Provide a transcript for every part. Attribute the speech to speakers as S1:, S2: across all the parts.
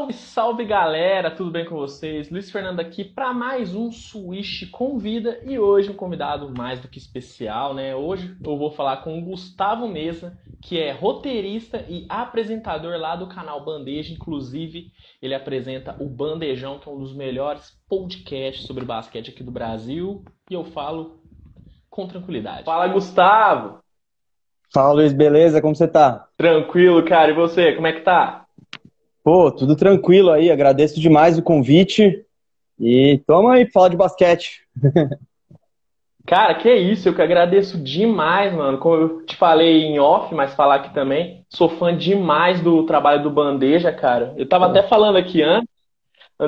S1: Salve, salve galera, tudo bem com vocês? Luiz Fernando aqui para mais um Switch Convida e hoje um convidado mais do que especial, né? Hoje eu vou falar com o Gustavo Meza, que é roteirista e apresentador lá do canal Bandeja, inclusive ele apresenta o Bandejão, que é um dos melhores podcasts sobre basquete aqui do Brasil, e eu falo com tranquilidade. Fala, Gustavo!
S2: Fala, Luiz, beleza? Como você tá?
S1: Tranquilo, cara, e você, como é que tá?
S2: Pô, tudo tranquilo aí, agradeço demais o convite e toma aí pra falar de basquete.
S1: Cara, que isso, eu que agradeço demais, mano. Como eu te falei em off, mas falar aqui também, sou fã demais do trabalho do Bandeja, cara. Eu tava até falando aqui antes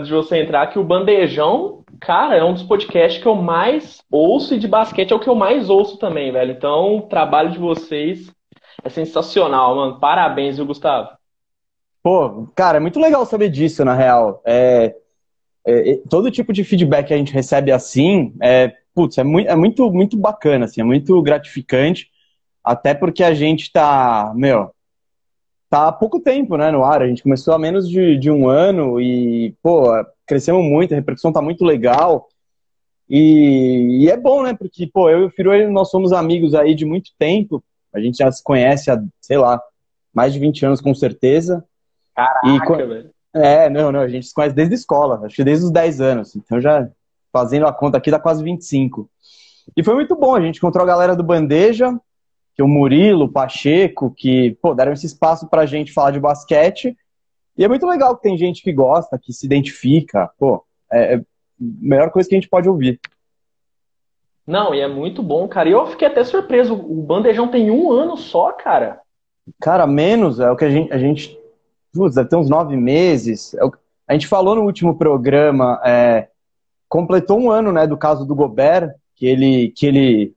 S1: de você entrar, que o Bandejão, cara, é um dos podcasts que eu mais ouço e de basquete é o que eu mais ouço também, velho. Então, o trabalho de vocês é sensacional, mano. Parabéns, viu, Gustavo?
S2: Pô, cara, é muito legal saber disso, na real. Todo tipo de feedback que a gente recebe assim, putz, muito bacana, assim, é muito gratificante, até porque a gente tá há pouco tempo, né, no ar, a gente começou há menos de um ano e, pô, crescemos muito, a repercussão tá muito legal. E é bom, né? Porque, pô, eu e o Firu, nós somos amigos aí de muito tempo. A gente já se conhece há, sei lá, mais de 20 anos com certeza. E,
S1: Caraca, velho.
S2: não, a gente se conhece desde a escola, acho que desde os 10 anos. Então já fazendo a conta aqui dá quase 25. E foi muito bom, a gente encontrou a galera do Bandeja, que é o Murilo, o Pacheco, que, pô, deram esse espaço pra gente falar de basquete. E é muito legal que tem gente que gosta, que se identifica. Pô, é a melhor coisa que a gente pode ouvir.
S1: Não, e é muito bom, cara. E eu fiquei até surpreso. O Bandejão tem um ano só, cara.
S2: Cara, menos é o que putz, deve ter uns 9 meses. A gente falou no último programa, completou um ano, né, do caso do Gobert, que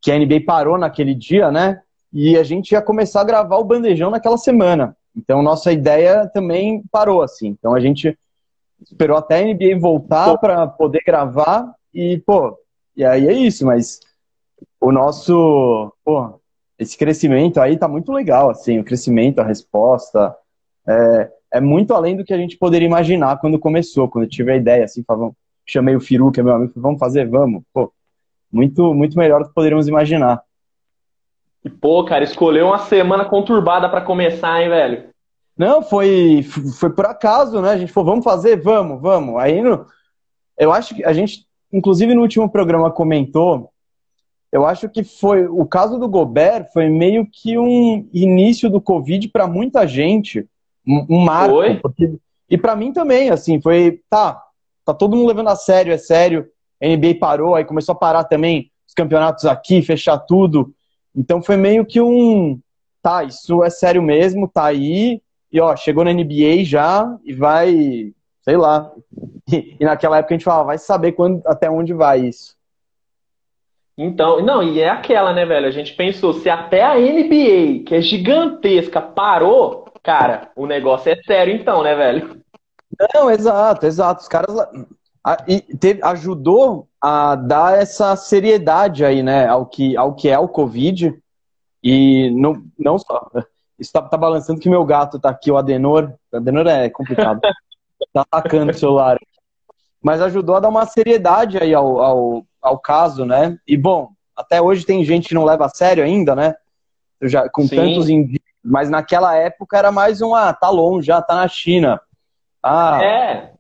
S2: a NBA parou naquele dia, né? E a gente ia começar a gravar o Bandejão naquela semana. Então, nossa ideia também parou, assim. Então, a gente esperou até a NBA voltar para poder gravar e, pô, e aí é isso, mas pô, esse crescimento aí tá muito legal, assim, o crescimento, a resposta, é muito além do que a gente poderia imaginar quando começou, quando eu tive a ideia, assim, chamei o Firu, que é meu amigo, falei, vamos fazer? Vamos. Pô, muito melhor do que poderíamos imaginar.
S1: E, pô, cara, escolheu uma semana conturbada pra começar, hein, velho?
S2: Não, foi por acaso, né? A gente falou, vamos fazer? Vamos. Aí, eu acho que a gente, inclusive no último programa comentou, eu acho que foi o caso do Gobert foi meio que um início do Covid para muita gente, um marco,
S1: Foi?
S2: e para mim também, assim, tá todo mundo levando a sério, é sério. A NBA parou, aí começou a parar também os campeonatos aqui, fechar tudo. Então foi meio que isso é sério mesmo, tá aí, e ó, chegou na NBA já e vai, sei lá. E naquela época a gente falava, vai saber até onde vai isso.
S1: Então, não, e é aquela, né, velho? A gente pensou, se até a NBA, que é gigantesca, parou, cara, o negócio é sério então, né, velho?
S2: Não, exato. Os caras ajudou a dar essa seriedade aí, né, ao que é o Covid. E não só. Isso tá balançando que meu gato tá aqui, o Adenor. O Adenor é complicado. Tá atacando o celular. Mas ajudou a dar uma seriedade aí ao caso, né? E bom, até hoje tem gente que não leva a sério ainda, né? Com tantos
S1: Sim.
S2: indícios. Mas naquela época era mais tá longe, já tá na China. Ah,
S1: É.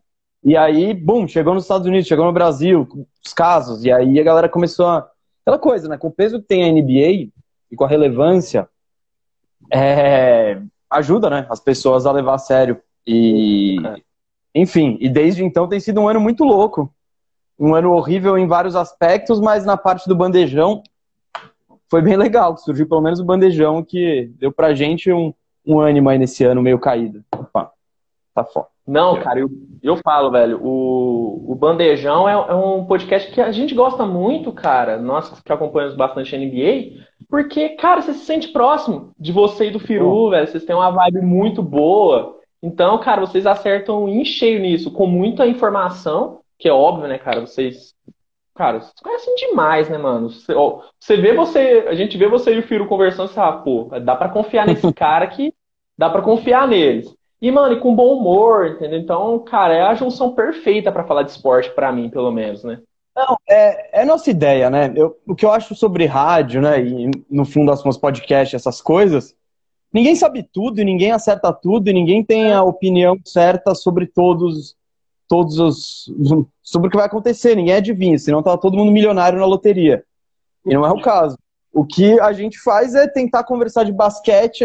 S2: e aí, bum, chegou nos Estados Unidos, chegou no Brasil, os casos, e aí a galera começou aquela coisa, né? Com o peso que tem a NBA e com a relevância, ajuda, né? As pessoas a levar a sério. E, enfim, e desde então tem sido um ano muito louco. Um ano horrível em vários aspectos, mas na parte do bandejão foi bem legal. Surgiu pelo menos o bandejão que deu pra gente um ânimo aí nesse ano meio caído. Opa, tá foda.
S1: Não, cara, eu falo, velho, o Bandejão é um podcast que a gente gosta muito, cara, nós que acompanhamos bastante a NBA, porque, cara, você se sente próximo de você e do
S2: Bom,
S1: Firu, velho, vocês têm uma vibe muito boa. Então, cara, vocês acertam em cheio nisso, com muita informação, que é óbvio, né, cara, cara, vocês conhecem demais, né, mano? A gente vê você e o Firu conversando, você fala, pô, dá pra confiar nesse cara que dá pra confiar neles. E, mano, e com bom humor, entendeu? Então, cara, é a junção perfeita pra falar de esporte pra mim, pelo menos, né?
S2: Não, é nossa ideia, né? O que eu acho sobre rádio, né? E no fundo das contas, podcast, essas coisas, ninguém sabe tudo e ninguém acerta tudo e ninguém tem a opinião certa sobre todos sobre o que vai acontecer. Ninguém adivinha, senão tá todo mundo milionário na loteria. E não é o caso. O que a gente faz é tentar conversar de basquete,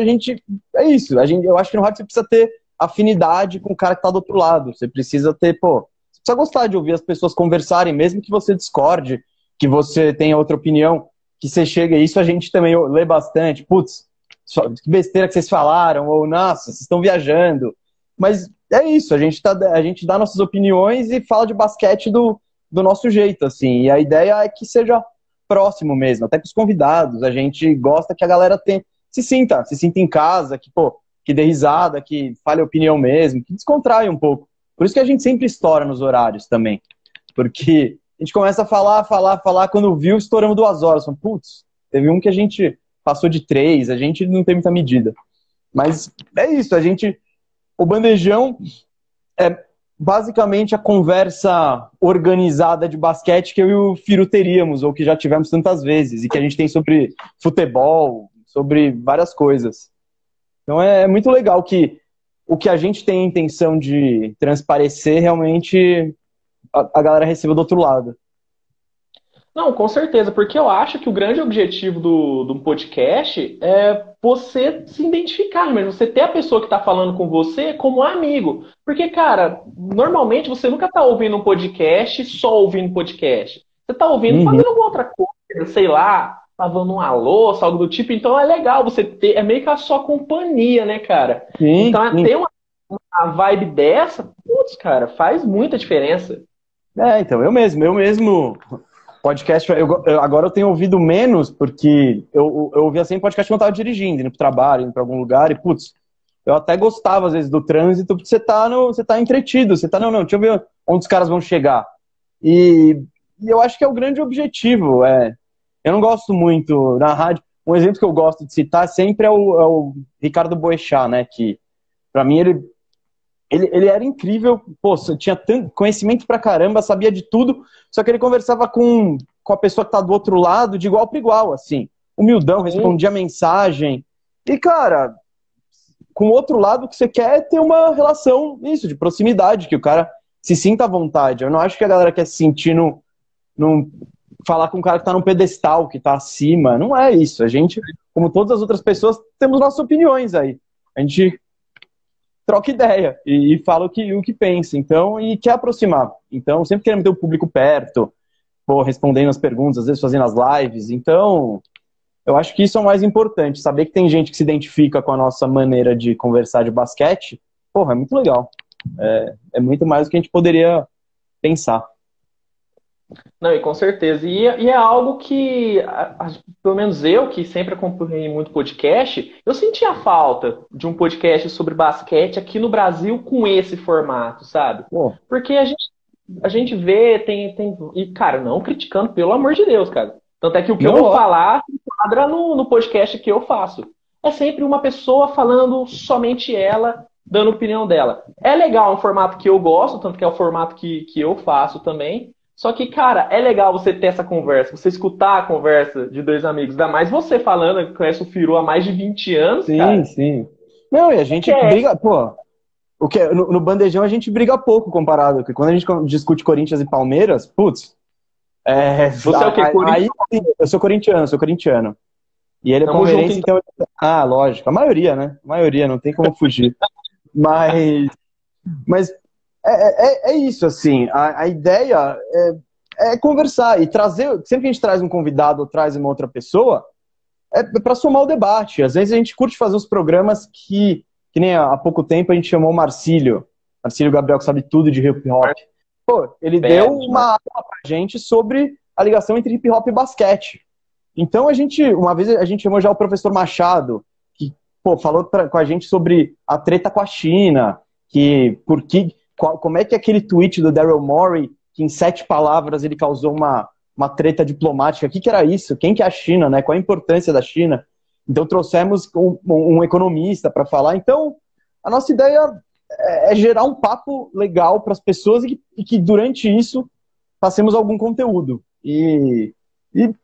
S2: é isso. Eu acho que no rádio você precisa ter afinidade com o cara que tá do outro lado. Você precisa ter, você precisa gostar de ouvir as pessoas conversarem, mesmo que você discorde, que você tenha outra opinião, que você chega, isso a gente também lê bastante. Putz, que besteira que vocês falaram, ou nossa, vocês estão viajando. Mas é isso, a gente dá nossas opiniões e fala de basquete do nosso jeito, assim. E a ideia é que seja próximo mesmo, até com os convidados. A gente gosta que a galera se sinta em casa, que dê risada, que fale opinião mesmo, que descontraia um pouco. Por isso que a gente sempre estoura nos horários também. Porque a gente começa a falar, quando viu, estouramos 2 horas. Putz, teve um que a gente passou de 3, a gente não tem muita medida. Mas é isso, o bandejão é basicamente a conversa organizada de basquete que eu e o Firu teríamos, ou que já tivemos tantas vezes, e que a gente tem sobre futebol, sobre várias coisas. Então é muito legal que o que a gente tem a intenção de transparecer, realmente a galera receba do outro lado.
S1: Não, com certeza, porque eu acho que o grande objetivo do podcast é você se identificar mesmo, você ter a pessoa que está falando com você como amigo. Porque, cara, normalmente você nunca está ouvindo um podcast só ouvindo podcast. Você está ouvindo fazendo alguma outra coisa, sei lá, lavando uma louça, algo do tipo. Então é legal você ter, é meio que a sua companhia, né, cara?
S2: Sim,
S1: Então
S2: sim.
S1: ter uma vibe dessa, putz, cara, faz muita diferença.
S2: Então, eu mesmo, podcast, agora eu tenho ouvido menos, porque eu ouvia sempre podcast quando eu tava dirigindo, indo pro trabalho, indo pra algum lugar, e putz, eu até gostava às vezes do trânsito, porque você tá entretido, você tá, não, deixa eu ver onde os caras vão chegar. E eu acho que é o grande objetivo, eu não gosto muito na rádio, um exemplo que eu gosto de citar sempre é o Ricardo Boechat, né, que pra mim ele era incrível, tinha tanto conhecimento pra caramba, sabia de tudo, só que ele conversava com a pessoa que tá do outro lado de igual para igual, assim. Humildão, respondia mensagem. E, cara, com o outro lado, o que você quer é ter uma relação, isso, de proximidade, que o cara se sinta à vontade. Eu não acho que a galera quer se sentir falar com um cara que tá num pedestal, que tá acima. Não é isso. A gente, como todas as outras pessoas, temos nossas opiniões aí. A gente troca ideia e fala o que pensa, então, e quer aproximar. Então, sempre queremos ter o público perto, respondendo as perguntas, às vezes fazendo as lives. Então, eu acho que isso é o mais importante, saber que tem gente que se identifica com a nossa maneira de conversar de basquete, é muito legal. É muito mais do que a gente poderia pensar.
S1: Não, e com certeza. E é algo que, pelo menos eu, que sempre acompanhei muito podcast, eu sentia falta de um podcast sobre basquete aqui no Brasil com esse formato, sabe? Porque a gente vê, E, cara, não criticando, pelo amor de Deus, cara. Tanto é que o que eu vou falar se enquadra no podcast que eu faço. É sempre uma pessoa falando somente ela, dando opinião dela. É legal, é um formato que eu gosto, tanto que é o formato que eu faço também. Só que, cara, é legal você ter essa conversa, você escutar a conversa de dois amigos, ainda mais você falando, que conhece o Firu há mais de 20 anos, cara.
S2: Sim. Não, e a gente briga, no bandejão a gente briga pouco comparado, porque quando a gente discute Corinthians e Palmeiras, putz,
S1: você é o quê?
S2: Aí, eu sou corintiano. E ele é palmeirense, então... lógico, a maioria, né? A maioria, não tem como fugir. Mas é isso, assim, a ideia é conversar e trazer, sempre que a gente traz um convidado ou traz uma outra pessoa, é para somar o debate. Às vezes a gente curte fazer uns programas que nem há pouco tempo a gente chamou o Marcílio Gabriel, que sabe tudo de hip hop. Ele deu uma aula pra gente sobre a ligação entre hip hop e basquete. Então uma vez a gente chamou já o professor Machado, que falou com a gente sobre a treta com a China, como é que aquele tweet do Daryl Morey, que em 7 palavras ele causou uma treta diplomática, o que era isso? Quem que é a China, né? Qual a importância da China? Então trouxemos um economista para falar. Então, a nossa ideia é gerar um papo legal para as pessoas e que durante isso passemos algum conteúdo.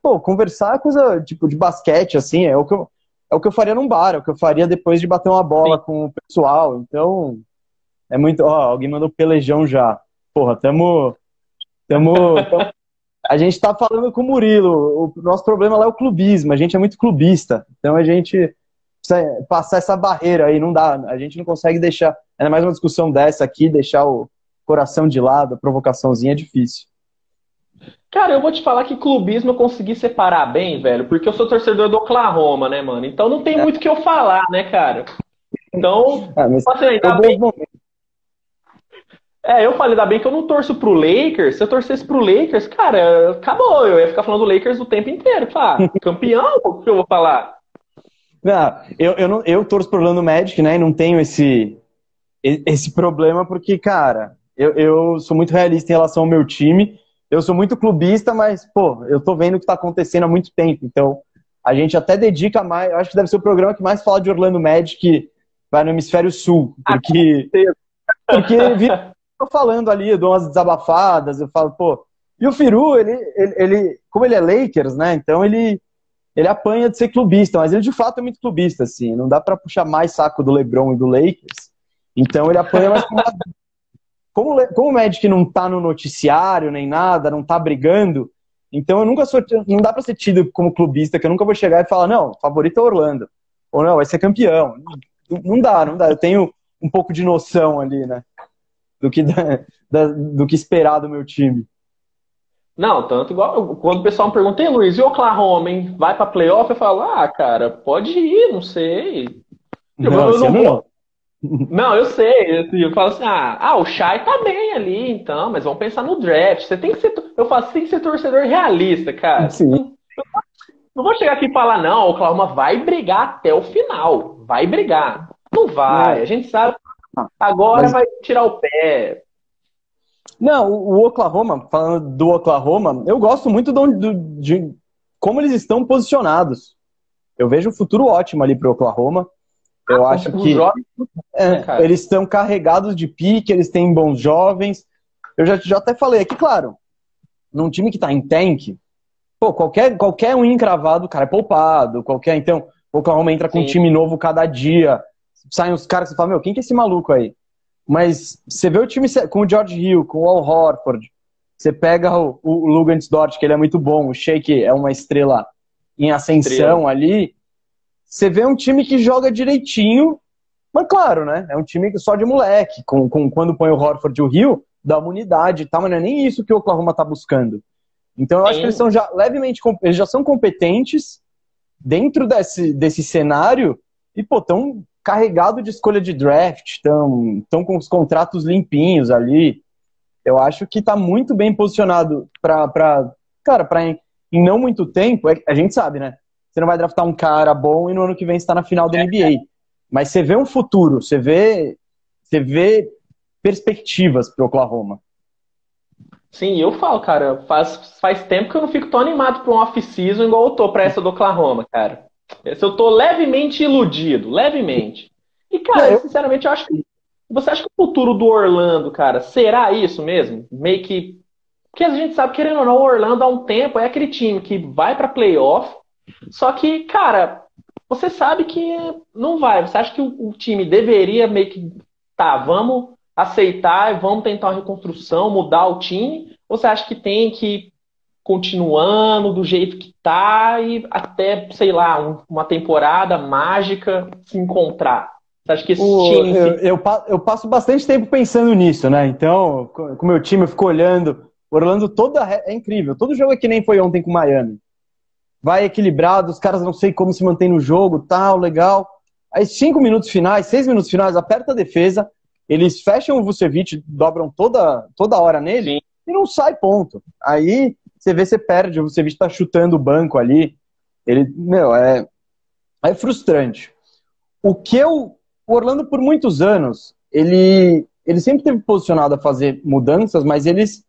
S2: Pô, conversar é coisa tipo de basquete, assim, é o que eu faria num bar, é o que eu faria depois de bater uma bola
S1: Sim.
S2: com o pessoal. Então, é muito. Ó, alguém mandou pelejão já. Porra, tamo, a gente tá falando com o Murilo. O nosso problema lá é o clubismo. A gente é muito clubista. Então a gente precisa passar essa barreira aí. Não dá. A gente não consegue deixar. Ainda mais uma discussão dessa aqui, deixar o coração de lado, a provocaçãozinha é difícil.
S1: Cara, eu vou te falar que clubismo eu consegui separar bem, velho, porque eu sou torcedor do Oklahoma, né, mano? Então não tem muito o que eu falar, né, cara? Então,
S2: Ah, mas
S1: assim,
S2: foi
S1: ainda
S2: bons
S1: bem.
S2: momentos.
S1: Eu falei, ainda bem que eu não torço pro Lakers. Se eu torcesse pro Lakers, cara, acabou. Eu ia ficar falando do Lakers o tempo inteiro. Falar, campeão? O que eu vou falar?
S2: Não, eu torço pro Orlando Magic, né? E não tenho esse problema, porque, cara, eu sou muito realista em relação ao meu time. Eu sou muito clubista, mas, pô, eu tô vendo o que tá acontecendo há muito tempo. Então, a gente até dedica mais. Eu acho que deve ser o programa que mais fala de Orlando Magic que vai no Hemisfério Sul.
S1: Ah, com certeza.
S2: Porque tô falando ali, eu dou umas desabafadas, eu falo, pô. E o Firu, como ele é Lakers, né? Então ele apanha de ser clubista, mas ele de fato é muito clubista, assim. Não dá pra puxar mais saco do LeBron e do Lakers. Então ele apanha mais como o Magic não tá no noticiário nem nada, não tá brigando, então eu nunca sou, não dá pra ser tido como clubista, que eu nunca vou chegar e falar, não, o favorito é Orlando. Ou não, vai ser campeão. Não dá. Eu tenho um pouco de noção ali, né? Do que esperar do meu time.
S1: Não, tanto igual. Quando o pessoal me pergunta, e Luiz, e o Oklahoma, hein? Vai pra playoff? Eu falo, cara, pode ir, não sei. Tipo,
S2: Não,
S1: eu
S2: esse
S1: não
S2: ano
S1: vou.
S2: não.
S1: Não, eu sei. Eu falo assim, o Shai tá bem ali, então, mas vamos pensar no draft. Você tem que ser. Eu falo, você tem que ser torcedor realista, cara.
S2: Sim.
S1: Não vou chegar aqui e falar, não, o Oklahoma vai brigar até o final. Vai brigar. Não vai.
S2: Não,
S1: A gente sabe. Agora
S2: mas
S1: vai tirar o pé.
S2: não, o Oklahoma, falando do Oklahoma, eu gosto muito de como eles estão posicionados. Eu vejo um futuro ótimo ali pro Oklahoma. Eu acho
S1: Os
S2: que
S1: jovens, né, cara?
S2: eles estão carregados de pique, eles têm bons jovens. Eu já até falei aqui, claro, num time que tá em tank, pô, qualquer um encravado, o cara é poupado. Então, o Oklahoma entra com um
S1: Sim.
S2: time novo cada dia. Saem os caras que você fala, meu, quem que é esse maluco aí? Mas você vê o time com o George Hill, com o Al Horford, você pega o Luguentz Dort, que ele é muito bom, o Shake é uma estrela em
S1: Estrela.
S2: ascensão ali. Você vê um time que joga direitinho, mas claro, né? É um time só de moleque. Quando põe o Horford e o Hill, dá uma unidade e tal, mas não é nem isso que o Oklahoma tá buscando. Então eu acho que eles
S1: Sim.
S2: são já levemente, eles já são competentes dentro desse cenário e, pô, tão carregado de escolha de draft, tão com os contratos limpinhos ali. Eu acho que tá muito bem posicionado cara, em não muito tempo, a gente sabe, né? Você não vai draftar um cara bom e no ano que vem você tá na final da NBA. Mas você vê um futuro, você vê perspectivas pro Oklahoma.
S1: Sim, eu falo, cara, faz tempo que eu não fico tão animado pra um off-season igual eu tô pra essa do Oklahoma, cara. Esse eu tô levemente iludido, levemente. E,
S2: Não,
S1: cara, sinceramente, eu acho que. Você acha que o futuro do Orlando, cara, será isso mesmo? Meio que. Porque a gente sabe, querendo ou não, o Orlando há um tempo é aquele time que vai pra playoff, só que, cara, você sabe que não vai. Você acha que o time deveria meio que. Tá, vamos aceitar e vamos tentar uma reconstrução, mudar o time? Ou você acha que tem que ir continuando do jeito que tá e até, sei lá, uma temporada mágica se encontrar? Você acha que esse time
S2: Eu,
S1: se.
S2: eu, pa- eu passo bastante tempo pensando nisso, né? Então, com o meu time, eu fico olhando. Orlando é incrível. Todo jogo é que nem foi ontem com o Miami. Vai equilibrado, os caras não sei como se mantém no jogo, tal, legal. Aí 5 minutos finais, 6 minutos finais, aperta a defesa, eles fecham o Vucevic, dobram toda hora nele
S1: Sim.
S2: e não sai ponto. Aí você vê, você perde, o Vucevic tá chutando o banco ali. É frustrante. O Orlando, por muitos anos, ele sempre teve posicionado a fazer mudanças, mas eles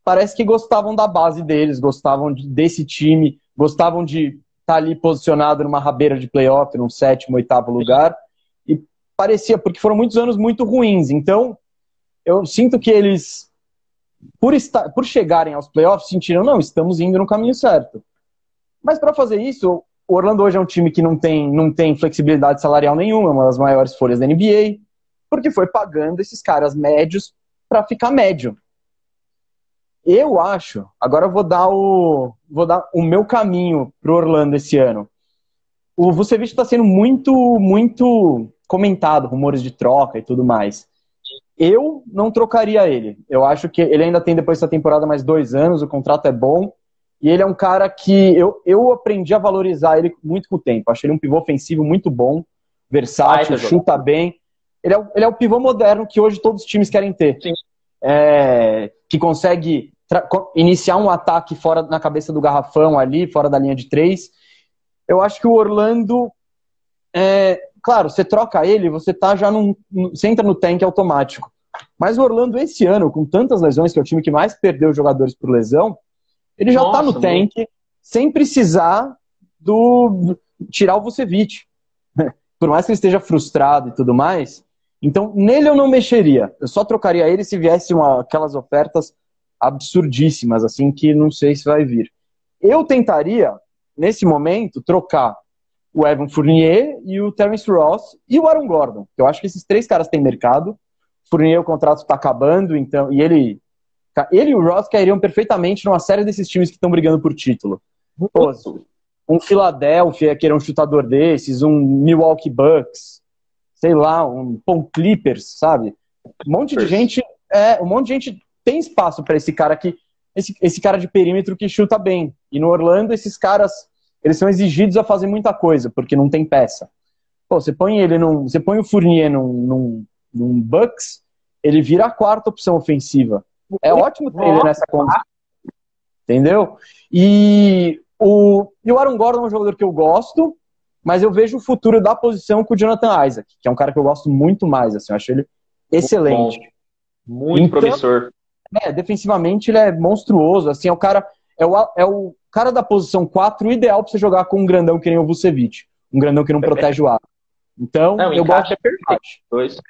S2: parece que gostavam da base deles, gostavam desse time, gostavam de estar ali posicionado numa rabeira de playoff, num sétimo, oitavo lugar. E parecia, porque foram muitos anos muito ruins. Então, eu sinto que eles, por chegarem aos playoffs, sentiram, não, estamos indo no caminho certo. Mas para fazer isso, o Orlando hoje é um time que não tem flexibilidade salarial nenhuma, é uma das maiores folhas da NBA, porque foi pagando esses caras médios para ficar médio. Eu acho, agora eu vou dar o meu caminho pro Orlando esse ano. O Vucevic está sendo muito comentado, rumores de troca e tudo mais. Eu não trocaria ele. Eu acho que ele ainda tem, depois dessa temporada, mais 2 anos, o contrato é bom. E ele é um cara que eu aprendi a valorizar ele muito com o tempo. Acho ele um pivô ofensivo muito bom, versátil, chuta bem. Ele é o pivô moderno que hoje todos os times querem ter. Que consegue iniciar um ataque fora na cabeça do garrafão ali, fora da linha de 3. Eu acho que o Orlando... claro, você troca ele, você tá já você entra no tank automático. Mas o Orlando esse ano, com tantas lesões, que é o time que mais perdeu jogadores por lesão, ele já tá no tank, sem precisar tirar o Vucevic. Por mais que ele esteja frustrado e tudo mais. Então, nele eu não mexeria. Eu só trocaria ele se viesse aquelas ofertas absurdíssimas, assim, que não sei se vai vir. Eu tentaria, nesse momento, trocar o Evan Fournier e o Terence Ross e o Aaron Gordon. Eu acho que esses 3 caras têm mercado. Fournier, o contrato está acabando, então, e ele e o Ross cairiam perfeitamente numa série desses times que estão brigando por título. Pô, um Philadelphia, que era um chutador desses, um Milwaukee Bucks, sei lá, um Clippers, sabe? Um monte de gente tem espaço para esse cara esse cara de perímetro que chuta bem. E no Orlando, esses caras, eles são exigidos a fazer muita coisa, porque não tem peça. Pô, você põe o Fournier num Bucks, ele vira a 4ª opção ofensiva. É ótimo ter ele nessa condição. Entendeu? E o Aaron Gordon é um jogador que eu gosto, mas eu vejo o futuro da posição com o Jonathan Isaac, que é um cara que eu gosto muito mais, assim, eu acho ele excelente.
S1: Muito promissor.
S2: Defensivamente ele é monstruoso, assim, é o cara da posição 4 ideal pra você jogar com um grandão que nem o Vucevic, um grandão que não protege o ar. Então, eu gosto.
S1: É perfeito.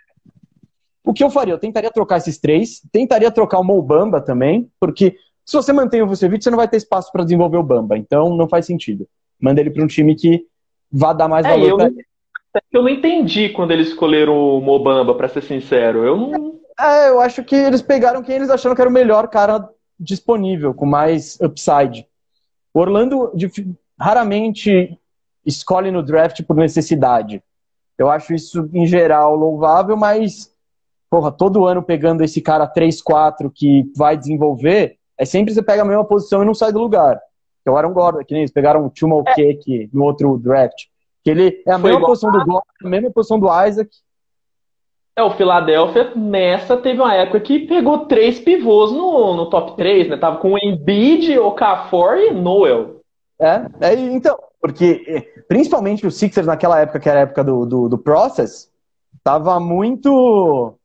S2: O que eu faria? Eu tentaria trocar esses 3, tentaria trocar o Mo Bamba também, porque se você mantém o Vucevic, você não vai ter espaço para desenvolver o Bamba, então não faz sentido. Manda ele para um time que vá dar mais valor para ele.
S1: Eu não entendi quando eles escolheram o Mo Bamba, para ser sincero.
S2: Eu acho que eles pegaram quem eles acharam que era o melhor cara disponível, com mais upside. O Orlando raramente escolhe no draft por necessidade. Eu acho isso, em geral, louvável, mas, porra, todo ano pegando esse cara 3-4 que vai desenvolver, sempre você pega a mesma posição e não sai do lugar. Que é o Aaron Gordon, que nem eles pegaram o Chuma Okeke no outro draft. Que ele é a mesma posição do Gordon, a mesma posição do Isaac.
S1: O Philadelphia, nessa, teve uma época que pegou 3 pivôs no top 3, né? Tava com o Embiid, Okafor e Noel.
S2: Então, porque principalmente o Sixers naquela época, que era a época do Process, tava muito...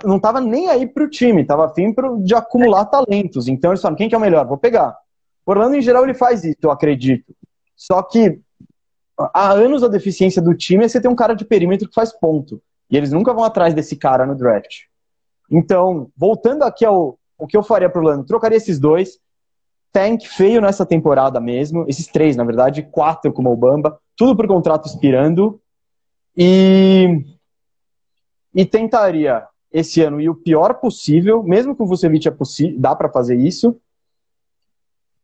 S2: não tava nem aí pro time, tava afim de acumular talentos. Então eles falaram, quem que é o melhor? Vou pegar. O Orlando, em geral, ele faz isso, eu acredito. Só que há anos a deficiência do time é você ter um cara de perímetro que faz ponto. E eles nunca vão atrás desse cara no draft. Então, voltando aqui o que eu faria pro Orlando, trocaria esses 2, tank feio nessa temporada mesmo, esses 3, na verdade, 4 com o Mo Bamba, tudo por contrato expirando, e tentaria esse ano ir o pior possível, mesmo com o Vucevic dá pra fazer isso.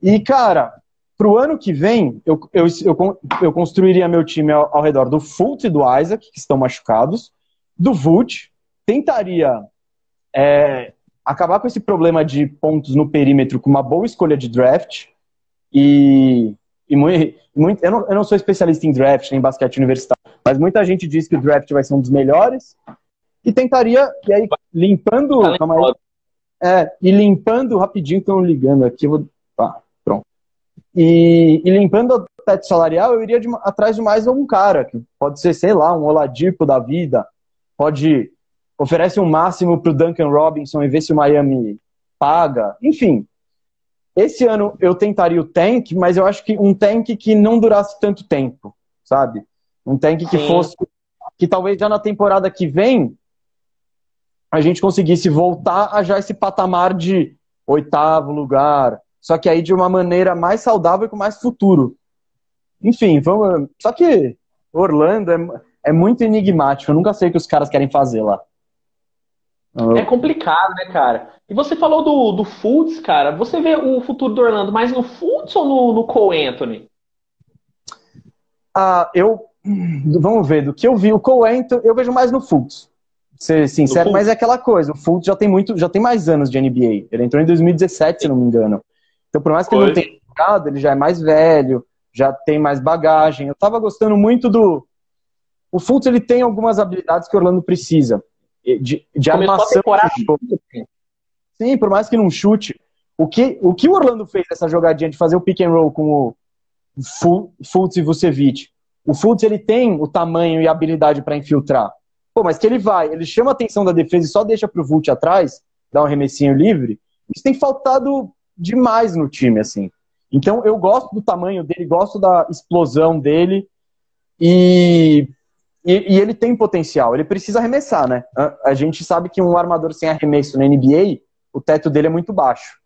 S2: E, cara, pro ano que vem, eu construiria meu time ao redor do Fultz e do Isaac, que estão machucados, do Vult, tentaria acabar com esse problema de pontos no perímetro com uma boa escolha de draft, eu não sou especialista em draft, nem basquete universitário, mas muita gente diz que o draft vai ser um dos melhores, e tentaria, e aí, limpando... Calma aí, limpando, rapidinho, estão ligando aqui, pronto. E limpando o teto salarial, eu iria atrás de mais um cara, que pode ser, sei lá, um Oladipo da vida, oferece um máximo pro Duncan Robinson e ver se o Miami paga. Enfim, esse ano eu tentaria o tank, mas eu acho que um tank que não durasse tanto tempo, sabe? Um tank que fosse que talvez já na temporada que vem a gente conseguisse voltar a já esse patamar de 8º lugar, só que aí de uma maneira mais saudável e com mais futuro. Enfim, vamos. Só que Orlando é muito enigmático, eu nunca sei o que os caras querem fazer lá.
S1: É complicado, né, cara? E você falou do Fultz, cara. Você vê o futuro do Orlando mais no Fultz ou no Cole Anthony?
S2: Vamos ver, do que eu vi, o Cole Anthony, eu vejo mais no Fultz. Ser sincero, mas é aquela coisa, o Fultz já tem mais anos de NBA. Ele entrou em 2017, se não me engano. Então, por mais que ele não tenha jogado, ele já é mais velho, já tem mais bagagem. Eu tava gostando muito do... O Fultz, ele tem algumas habilidades que o Orlando precisa. De armação de jogo. Sim, por mais que não chute. O que o Orlando fez essa jogadinha de fazer o pick and roll com o Fultz e Vucevic? O Fultz, ele tem o tamanho e a habilidade para infiltrar. Pô, mas que ele chama a atenção da defesa e só deixa pro Vult atrás, dá um arremessinho livre. Isso tem faltado demais no time, assim. Então, eu gosto do tamanho dele, gosto da explosão dele e ele tem potencial. Ele precisa arremessar, né? A gente sabe que um armador sem arremesso na NBA, o teto dele é muito baixo.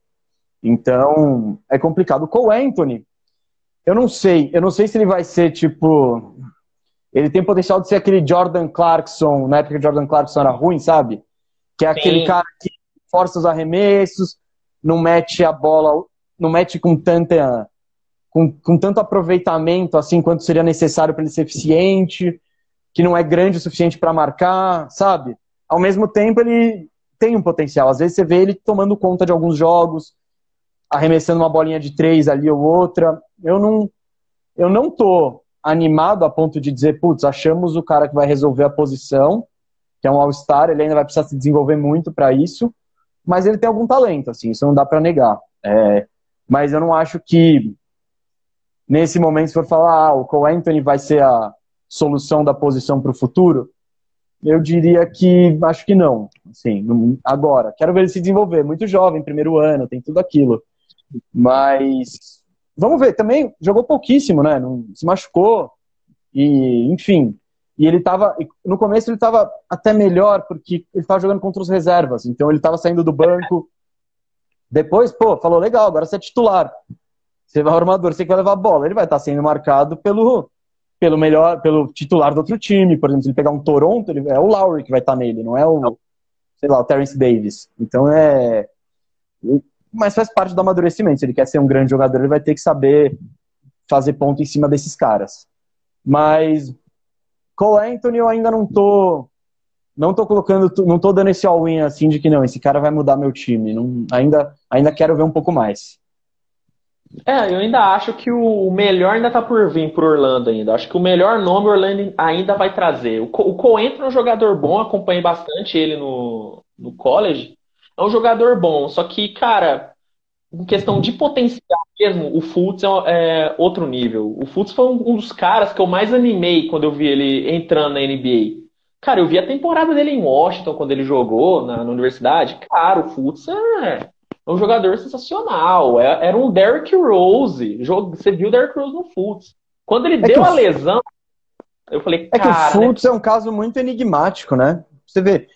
S2: Então, é complicado. O Cole Anthony, eu não sei se ele vai ser, tipo... Ele tem potencial de ser aquele Jordan Clarkson, na época que Jordan Clarkson era ruim, sabe? Que é aquele cara que força os arremessos, não mete a bola, não mete com tanto aproveitamento assim quanto seria necessário para ele ser eficiente, que não é grande o suficiente para marcar, sabe? Ao mesmo tempo, ele tem um potencial. Às vezes você vê ele tomando conta de alguns jogos, arremessando uma bolinha de 3 ali ou outra. Eu não tô animado a ponto de dizer, putz, achamos o cara que vai resolver a posição, que é um All-Star, ele ainda vai precisar se desenvolver muito para isso, mas ele tem algum talento, assim, isso não dá para negar. Mas eu não acho que, nesse momento, se for falar, o Cole Anthony vai ser a solução da posição para o futuro, eu diria que acho que não. Assim, agora, quero ver ele se desenvolver, muito jovem, primeiro ano, tem tudo aquilo. Mas vamos ver, também jogou pouquíssimo, né? Não se machucou. E, enfim. E ele tava. No começo ele tava até melhor, porque ele tava jogando contra os reservas. Então ele tava saindo do banco. Depois, falou, legal, agora você é titular. Você vai armador, você que vai levar a bola. Ele vai estar sendo marcado pelo titular do outro time. Por exemplo, se ele pegar um Toronto, é o Lowry que vai estar nele, não é o Terrence Davis. Então mas faz parte do amadurecimento. Se ele quer ser um grande jogador, ele vai ter que saber fazer ponto em cima desses caras. Mas Cole Anthony eu ainda não tô colocando, não tô dando esse all-in assim de que não, esse cara vai mudar meu time. Não, ainda quero ver um pouco mais.
S1: Eu ainda acho que o melhor ainda tá por vir pro Orlando ainda. Acho que o melhor nome o Orlando ainda vai trazer. O Cole Anthony é um jogador bom, acompanhei bastante ele no college. É um jogador bom, só que, cara, em questão de potencial mesmo, o Fultz é outro nível. O Fultz foi um dos caras que eu mais animei quando eu vi ele entrando na NBA. Cara, eu vi a temporada dele em Washington, quando ele jogou na universidade. Cara, o Fultz é um jogador sensacional. Era um Derrick Rose. Você viu o Derrick Rose no Fultz. Quando ele deu a lesão, eu falei, cara...
S2: É que o Fultz é um caso muito enigmático, né? Você vê,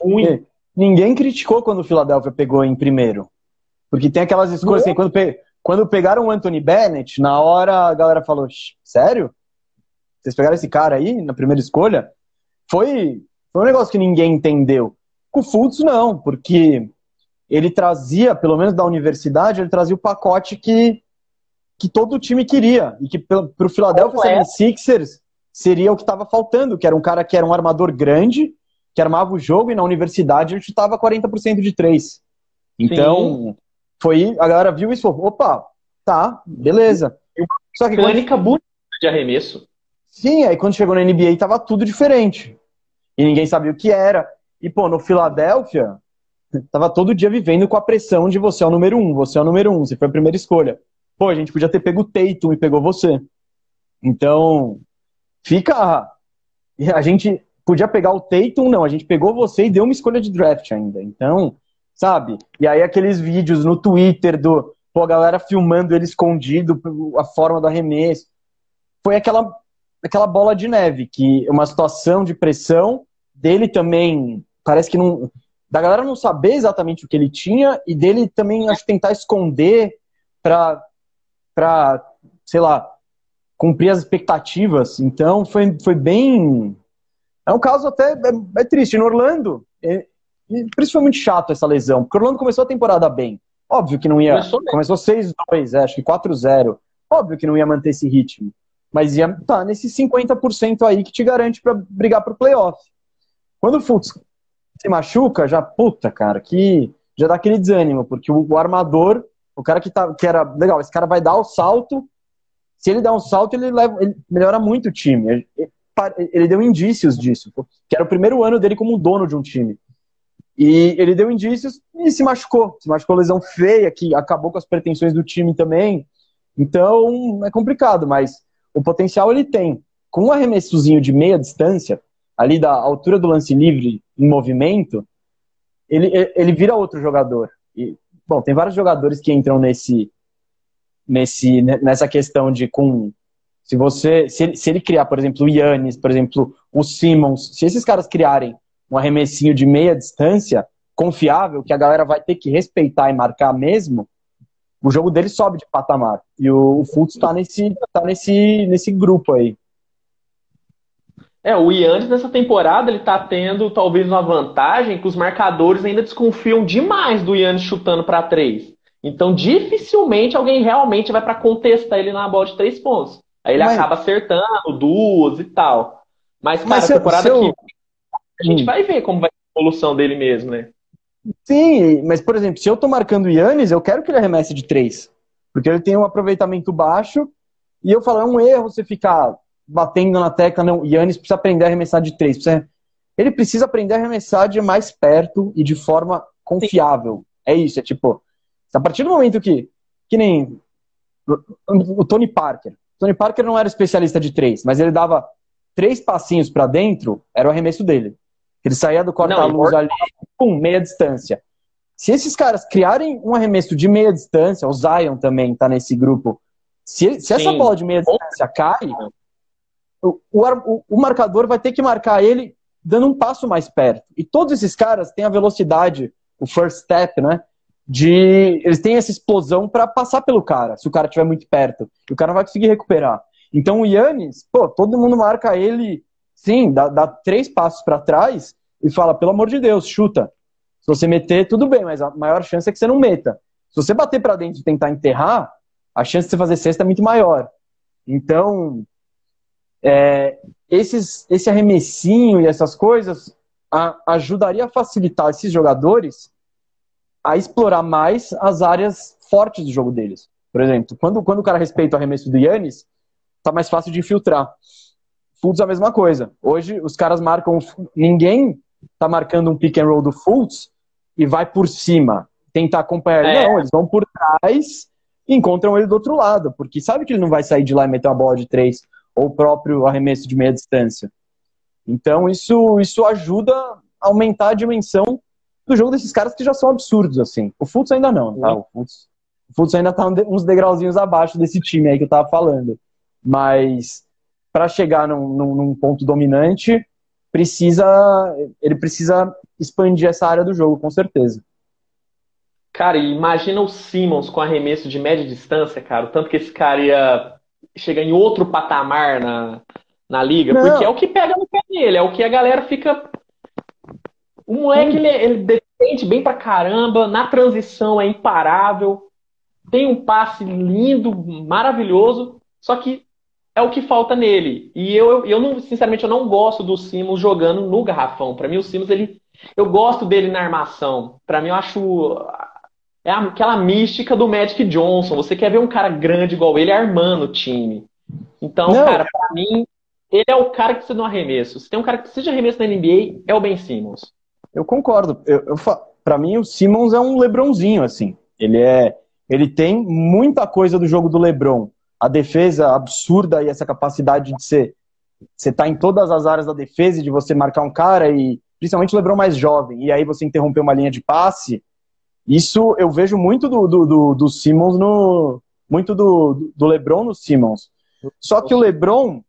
S2: ninguém criticou quando o Philadelphia pegou em primeiro. Porque tem aquelas escolhas assim, quando pegaram o Anthony Bennett, na hora a galera falou, sério? Vocês pegaram esse cara aí na primeira escolha? Foi um negócio que ninguém entendeu. Com o Fultz não, porque ele trazia, pelo menos da universidade, ele trazia o pacote que todo time queria. E que pro Philadelphia 76ers seria o que estava faltando, que era um cara que era um armador grande, que armava o jogo, e na universidade ele chutava 40% de 3. Então... a galera viu isso e falou, opa, tá, beleza. Só que
S1: mecânica bonita de arremesso.
S2: Sim, aí quando chegou na NBA tava tudo diferente. E ninguém sabia o que era. E, no Philadelphia, tava todo dia vivendo com a pressão de você é o número 1, você é o número 1, você foi a primeira escolha. A gente podia ter pego o Tatum e pegou você. Então, a gente podia pegar o Tatum, não, a gente pegou você e deu uma escolha de draft ainda. Então... sabe? E aí aqueles vídeos no Twitter a galera filmando ele escondido, a forma do arremesso. Foi aquela aquela bola de neve, que uma situação de pressão dele também, parece que não... Da galera não saber exatamente o que ele tinha e dele também, acho, tentar esconder pra sei lá, cumprir as expectativas. Então, foi bem... É um caso até triste. No Orlando, por isso foi muito chato essa lesão, porque o Orlando começou a temporada bem. Óbvio que não ia... Começou 6-2, acho que 4-0. Óbvio que não ia manter esse ritmo. Mas ia estar nesse 50% aí que te garante pra brigar pro playoff. Quando o Fultz se machuca, já, puta, cara, que já dá aquele desânimo, porque o armador, o cara que era legal, esse cara vai dar o salto, se ele dá um salto, ele melhora muito o time. Ele deu indícios disso, que era o primeiro ano dele como dono de um time. E ele deu indícios e se machucou lesão feia, que acabou com as pretensões do time também. Então, é complicado, mas o potencial ele tem. Com um arremessozinho de meia distância, ali da altura do lance livre em movimento, ele vira outro jogador. E, bom, tem vários jogadores que entram nessa questão de se ele criar, por exemplo, o Giannis, por exemplo, o Simmons, se esses caras criarem um arremessinho de meia distância confiável, que a galera vai ter que respeitar e marcar mesmo, o jogo dele sobe de patamar. E o Fultz tá nesse grupo aí.
S1: O Yannis nessa temporada ele tá tendo talvez uma vantagem que os marcadores ainda desconfiam demais do Yannis chutando para 3. Então dificilmente alguém realmente vai para contestar ele na bola de 3 pontos. Aí ele acaba acertando duas e tal. Mas cara, a temporada aqui a gente vai ver como vai ser a evolução dele mesmo, né?
S2: Sim, mas por exemplo, se eu tô marcando o Yannis, eu quero que ele arremesse de 3. Porque ele tem um aproveitamento baixo e eu falo, é um erro você ficar batendo na tecla, não, Giannis precisa aprender a arremessar de 3. Ele precisa aprender a arremessar de mais perto e de forma confiável. Sim. É isso, é tipo, a partir do momento que nem o Tony Parker. O Tony Parker não era especialista de 3, mas ele dava 3 passinhos pra dentro, era o arremesso dele. Ele saía do corta-luz ali, pum, meia distância. Se esses caras criarem um arremesso de meia distância, o Zion também tá nesse grupo, se essa bola de meia distância cai, o marcador vai ter que marcar ele dando um passo mais perto. E todos esses caras têm a velocidade, o first step, né? Eles têm essa explosão para passar pelo cara, se o cara estiver muito perto. E o cara não vai conseguir recuperar. Então o Giannis, todo mundo marca ele, sim, dá 3 passos para trás e fala, pelo amor de Deus, chuta. Se você meter, tudo bem, mas a maior chance é que você não meta. Se você bater para dentro e tentar enterrar, a chance de você fazer cesta é muito maior. Então, esse arremessinho e essas coisas ajudaria a facilitar esses jogadores a explorar mais as áreas fortes do jogo deles. Por exemplo, quando o cara respeita o arremesso do Giannis, tá mais fácil de infiltrar. Fultz é a mesma coisa. Hoje os caras marcam... Ninguém tá marcando um pick and roll do Fultz e vai por cima tentar acompanhar ele. Não, eles vão por trás e encontram ele do outro lado, porque sabe que ele não vai sair de lá e meter uma bola de 3 ou o próprio arremesso de meia distância. Então isso ajuda a aumentar a dimensão do jogo desses caras que já são absurdos, assim. O Fultz ainda não, tá? O Fultz ainda tá uns degrauzinhos abaixo desse time aí que eu tava falando. Mas para chegar num ponto dominante, ele precisa expandir essa área do jogo, com certeza.
S1: Cara, imagina o Simmons com arremesso de média distância, cara. O tanto que esse cara ia chegar em outro patamar na liga. Não. Porque é o que pega no pé dele, é o que a galera fica... O moleque, ele defende bem pra caramba, na transição é imparável, tem um passe lindo, maravilhoso, só que é o que falta nele. E eu não, sinceramente, eu não gosto do Simmons jogando no garrafão. Pra mim, o Simmons, eu gosto dele na armação. Pra mim, eu acho... É aquela mística do Magic Johnson. Você quer ver um cara grande igual ele armando o time. Então, cara, pra mim, ele é o cara que precisa de um arremesso. Se tem um cara que precisa de arremesso na NBA, é o Ben Simmons.
S2: Eu concordo. Pra mim, o Simmons é um LeBronzinho, assim. Ele tem muita coisa do jogo do LeBron. A defesa absurda e essa capacidade de você tá em todas as áreas da defesa e de você marcar um cara e principalmente o LeBron mais jovem. E aí você interromper uma linha de passe. Isso eu vejo muito do Simmons muito do LeBron no Simmons. Só que o LeBron,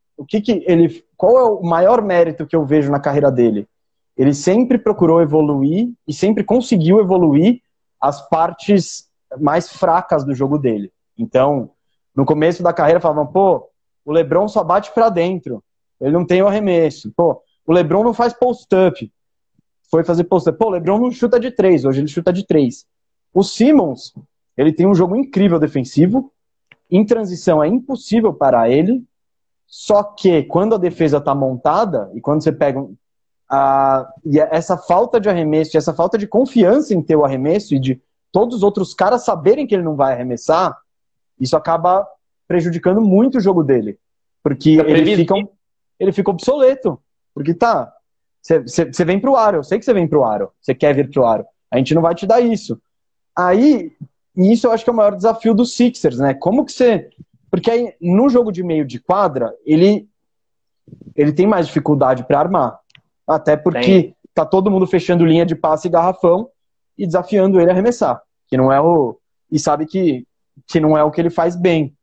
S2: qual é o maior mérito que eu vejo na carreira dele? Ele sempre procurou evoluir e sempre conseguiu evoluir as partes mais fracas do jogo dele. Então, no começo da carreira falavam, pô, o LeBron só bate pra dentro, ele não tem o arremesso, pô, o LeBron não faz post-up, foi fazer post-up, pô, o LeBron não chuta de 3, hoje ele chuta de 3. O Simmons, ele tem um jogo incrível defensivo, em transição é impossível parar ele, só que quando a defesa tá montada, e quando você pega e essa falta de arremesso, essa falta de confiança em ter o arremesso e de todos os outros caras saberem que ele não vai arremessar, isso acaba prejudicando muito o jogo dele. Porque ele fica obsoleto. Porque você vem pro aro, eu sei que você vem pro aro, você quer vir pro aro. A gente não vai te dar isso. Aí, isso eu acho que é o maior desafio dos Sixers, né? Como que você... Porque aí, no jogo de meio de quadra, ele tem mais dificuldade para armar. Até porque tá todo mundo fechando linha de passe e garrafão e desafiando ele a arremessar. Que não é e sabe que não é o que ele faz bem.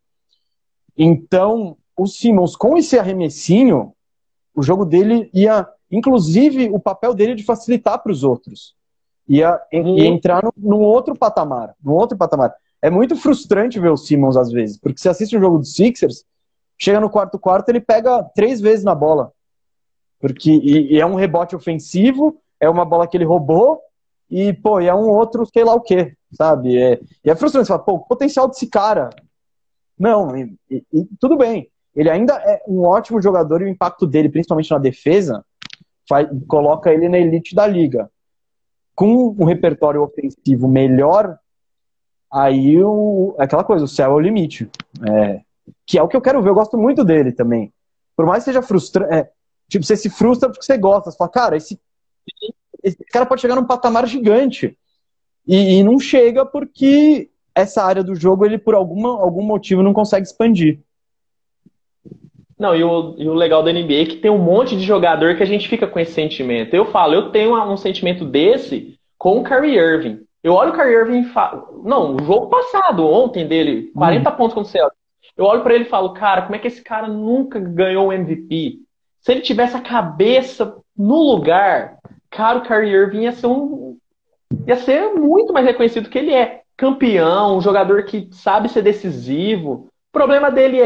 S2: Então, o Simmons, com esse arremessinho, o jogo dele ia... Inclusive, o papel dele de facilitar para os outros. Ia entrar num outro patamar. É muito frustrante ver o Simmons, às vezes. Porque você assiste um jogo dos Sixers, chega no quarto, ele pega 3 vezes na bola. E é um rebote ofensivo, é uma bola que ele roubou, e, pô, é um outro sei lá o quê, sabe? E é frustrante, você fala, pô, o potencial desse cara... Não, e tudo bem. Ele ainda é um ótimo jogador e o impacto dele, principalmente na defesa, coloca ele na elite da liga. Com um repertório ofensivo melhor, aí aquela coisa, o céu é o limite. Que é o que eu quero ver, eu gosto muito dele também. Por mais que seja frustrante... Tipo, você se frustra porque você gosta. Você fala, cara, esse cara pode chegar num patamar gigante. E não chega porque essa área do jogo, ele por algum motivo não consegue expandir.
S1: Não, e o legal da NBA é que tem um monte de jogador que a gente fica com esse sentimento. Eu falo, eu tenho um sentimento desse com o Kyrie Irving. Eu olho o Kyrie Irving e falo... Não, o jogo passado, ontem dele, 40 pontos contra o Celtics. Eu olho pra ele e falo, cara, como é que esse cara nunca ganhou o MVP? Se ele tivesse a cabeça no lugar, cara, o Kyrie Irving ia ser muito mais reconhecido que ele é. Campeão, um jogador que sabe ser decisivo. O problema dele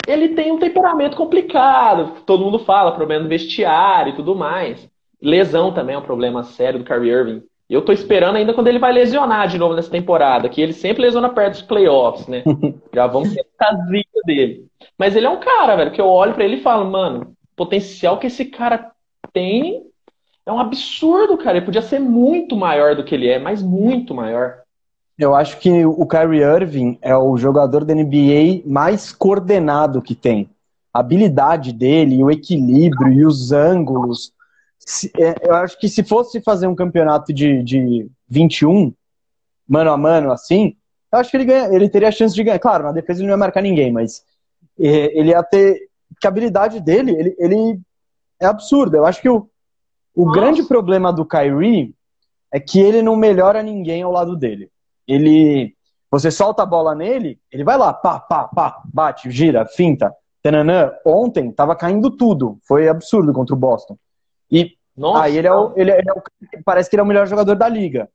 S1: ele tem um temperamento complicado. Todo mundo fala, problema do vestiário e tudo mais. Lesão também é um problema sério do Kyrie Irving. Eu tô esperando ainda quando ele vai lesionar de novo nessa temporada, que ele sempre lesiona perto dos playoffs, né? Já vamos ter a zica dele. Mas ele é um cara, velho, que eu olho pra ele e falo, mano, o potencial que esse cara tem é um absurdo, cara. Ele podia ser muito maior do que ele é, mas muito maior.
S2: Eu acho que o Kyrie Irving é o jogador da NBA mais coordenado que tem. A habilidade dele, o equilíbrio e os ângulos. Eu acho que se fosse fazer um campeonato de 21, mano a mano, assim, eu acho que ele teria a chance de ganhar. Claro, na defesa ele não ia marcar ninguém, mas ele ia ter... Que a habilidade dele, ele é absurda. Eu acho que o grande problema do Kyrie é que ele não melhora ninguém ao lado dele. Você solta a bola nele, ele vai lá, pá, pá, pá, bate, gira, finta, tananã. Ontem tava caindo tudo. Foi absurdo contra o Boston. E aí parece que ele é o melhor jogador da liga.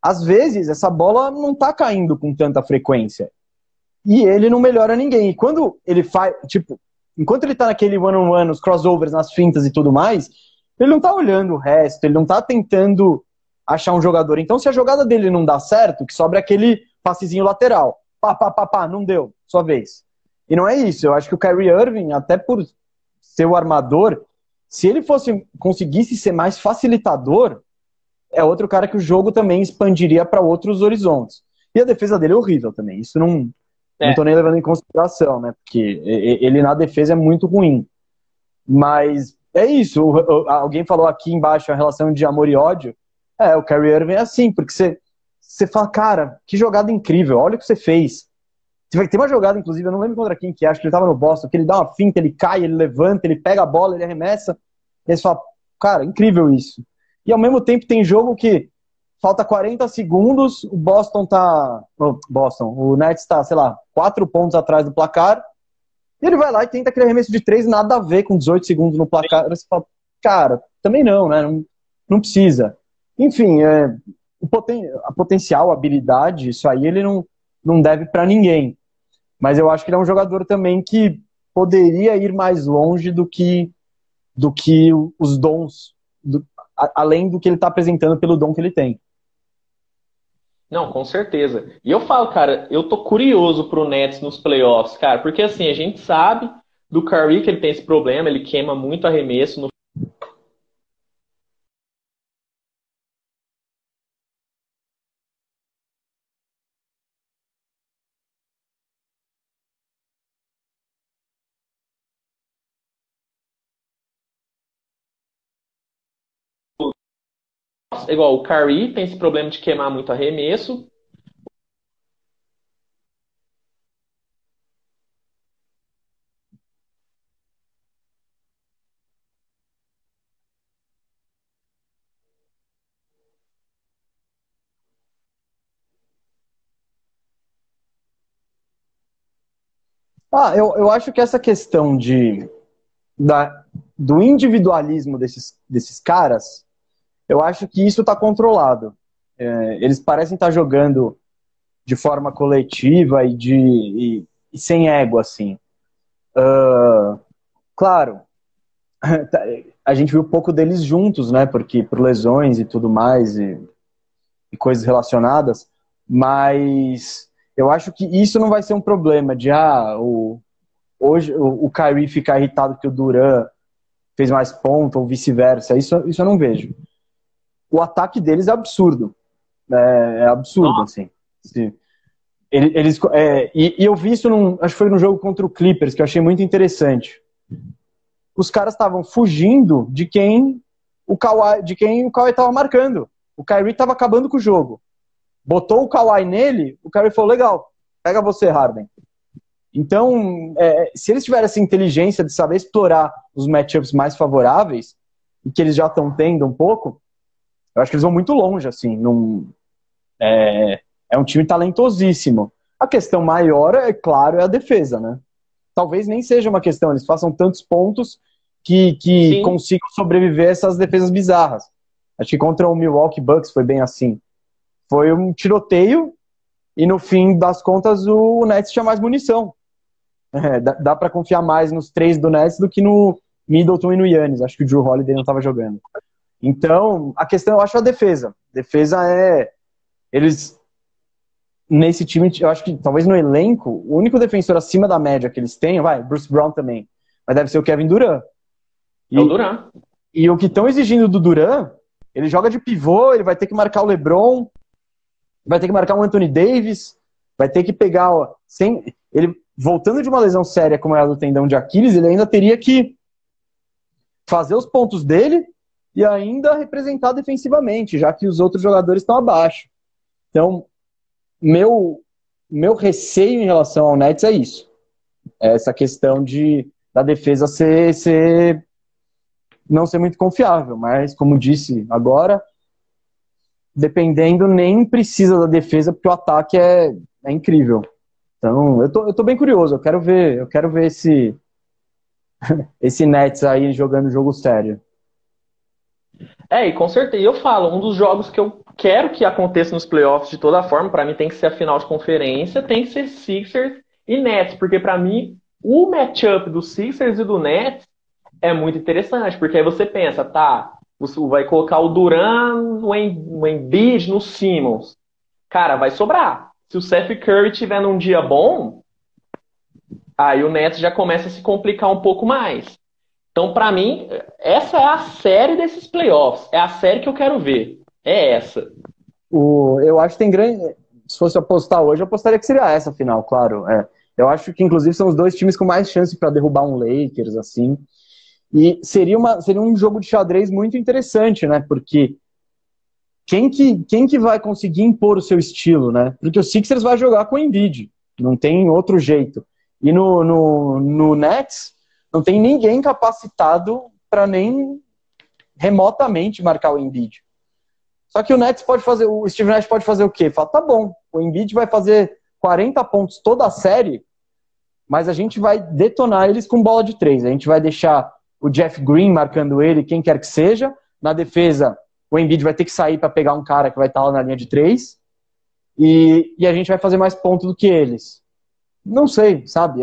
S2: Às vezes, essa bola não tá caindo com tanta frequência. E ele não melhora ninguém. E quando ele faz, tipo, enquanto ele tá naquele one-on-one, os crossovers, nas fintas e tudo mais, ele não tá olhando o resto, ele não tá tentando achar um jogador. Então, se a jogada dele não dá certo, que sobra aquele passezinho lateral. Pá, pá, pá, pá, não deu, sua vez. E não é isso. Eu acho que o Kyrie Irving, até por ser o armador, se ele conseguisse ser mais facilitador, é outro cara que o jogo também expandiria para outros horizontes. E a defesa dele é horrível também. Isso não tô nem levando em consideração, né? Porque ele na defesa é muito ruim. Mas é isso. Alguém falou aqui embaixo a relação de amor e ódio. O Kyrie Irving é assim, porque você fala, cara, que jogada incrível, olha o que você fez. Tem uma jogada, inclusive, eu não lembro contra quem que acho que ele tava no Boston, que ele dá uma finta, ele cai, ele levanta, ele pega a bola, ele arremessa, e você fala, cara, incrível isso. E ao mesmo tempo tem jogo que falta 40 segundos, o Nets tá, sei lá, 4 pontos atrás do placar, E ele vai lá e tenta aquele arremesso de 3, nada a ver com 18 segundos no placar. Você fala, cara, também não, né? Não precisa. Enfim, a potencial, a habilidade, isso aí ele não deve para ninguém. Mas eu acho que ele é um jogador também que poderia ir mais longe do que os dons, além do que ele está apresentando pelo dom que ele tem.
S1: Não, com certeza. E eu falo, cara, eu tô curioso pro Nets nos playoffs, cara, porque assim, a gente sabe do Curry que ele tem esse problema, ele queima muito arremesso no igual o Curry tem esse problema de queimar muito arremesso.
S2: Eu acho que essa questão do individualismo desses caras, eu acho que isso está controlado. Eles parecem estar jogando de forma coletiva e sem ego, assim. Claro, a gente viu pouco deles juntos, né? Porque por lesões e tudo mais e coisas relacionadas, mas eu acho que isso não vai ser um problema de hoje o Kyrie ficar irritado que o Durant fez mais ponto ou vice-versa. Isso eu não vejo. O ataque deles é absurdo. É absurdo, assim. E eu vi isso, acho que foi no jogo contra o Clippers, que eu achei muito interessante. Os caras estavam fugindo de quem o Kawhi estava marcando. O Kyrie estava acabando com o jogo. Botou o Kawhi nele, o Kyrie falou, legal, pega você, Harden. Então, se eles tiverem essa inteligência de saber explorar os matchups mais favoráveis, e que eles já estão tendo um pouco, eu acho que eles vão muito longe, assim. É um time talentosíssimo. A questão maior, é claro, é a defesa, né? Talvez nem seja uma questão, eles façam tantos pontos que consigam sobreviver a essas defesas bizarras. Acho que contra o Milwaukee Bucks foi bem assim. Foi um tiroteio e no fim das contas o Nets tinha mais munição. Dá para confiar mais nos 3 do Nets do que no Middleton e no Giannis. Acho que o Jrue Holiday não estava jogando. Então, a questão eu acho a defesa. Defesa eles nesse time, eu acho que talvez no elenco, o único defensor acima da média que eles têm, Bruce Brown também, mas deve ser o Kevin Durant.
S1: É o Durant.
S2: E o que estão exigindo do Durant, ele joga de pivô, ele vai ter que marcar o LeBron, vai ter que marcar um Anthony Davis, vai ter que pegar... Ele voltando de uma lesão séria como é a do tendão de Aquiles, ele ainda teria que fazer os pontos dele e ainda representar defensivamente, já que os outros jogadores estão abaixo. Então, meu receio em relação ao Nets é isso. É essa questão da defesa não ser muito confiável. Mas, como disse agora, dependendo, nem precisa da defesa, porque o ataque é incrível. Então, eu tô bem curioso. Eu quero ver esse Nets aí jogando jogo sério.
S1: E com certeza, eu falo, um dos jogos que eu quero que aconteça nos playoffs de toda forma, pra mim tem que ser a final de conferência, tem que ser Sixers e Nets, porque pra mim o matchup do Sixers e do Nets é muito interessante, porque aí você pensa, tá, você vai colocar o Durant, o Embiid no Simmons. Cara, vai sobrar. Se o Seth Curry tiver num dia bom, aí o Nets já começa a se complicar um pouco mais. Então, pra mim, essa é a série desses playoffs. É a série que eu quero ver. É essa.
S2: Eu acho que tem grande... Se fosse apostar hoje, eu apostaria que seria essa a final, claro. Eu acho que, inclusive, são os 2 times com mais chance para derrubar um Lakers, assim. E seria um jogo de xadrez muito interessante, né? Porque quem que vai conseguir impor o seu estilo, né? Porque o Sixers vai jogar com o Embiid. Não tem outro jeito. E no Nets, não tem ninguém capacitado para nem remotamente marcar o Embiid. Só que o Steve Nash pode fazer o quê? Fala, tá bom, o Embiid vai fazer 40 pontos toda a série, mas a gente vai detonar eles com bola de 3. A gente vai deixar o Jeff Green marcando ele, quem quer que seja. Na defesa, o Embiid vai ter que sair para pegar um cara que vai estar lá na linha de 3. E a gente vai fazer mais pontos do que eles. Não sei, sabe?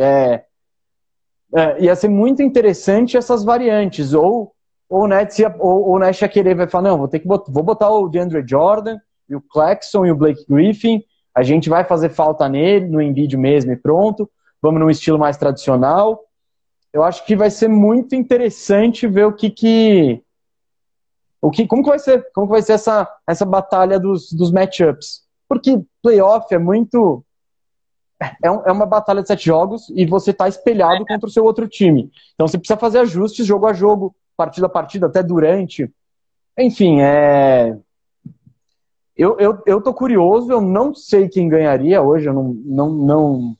S2: Ia ser muito interessante essas variantes. Ou o Nets ia querer, vai falar, não, vou botar o DeAndre Jordan, e o Claxton e o Blake Griffin. A gente vai fazer falta nele, no Embiid mesmo e pronto. Vamos num estilo mais tradicional. Eu acho que vai ser muito interessante ver como que vai ser essa batalha dos matchups. Porque playoff é muito... É uma batalha de 7 jogos e você tá espelhado contra o seu outro time. Então você precisa fazer ajustes jogo a jogo, partida a partida, até durante. Enfim, eu tô curioso, eu não sei quem ganharia hoje, eu não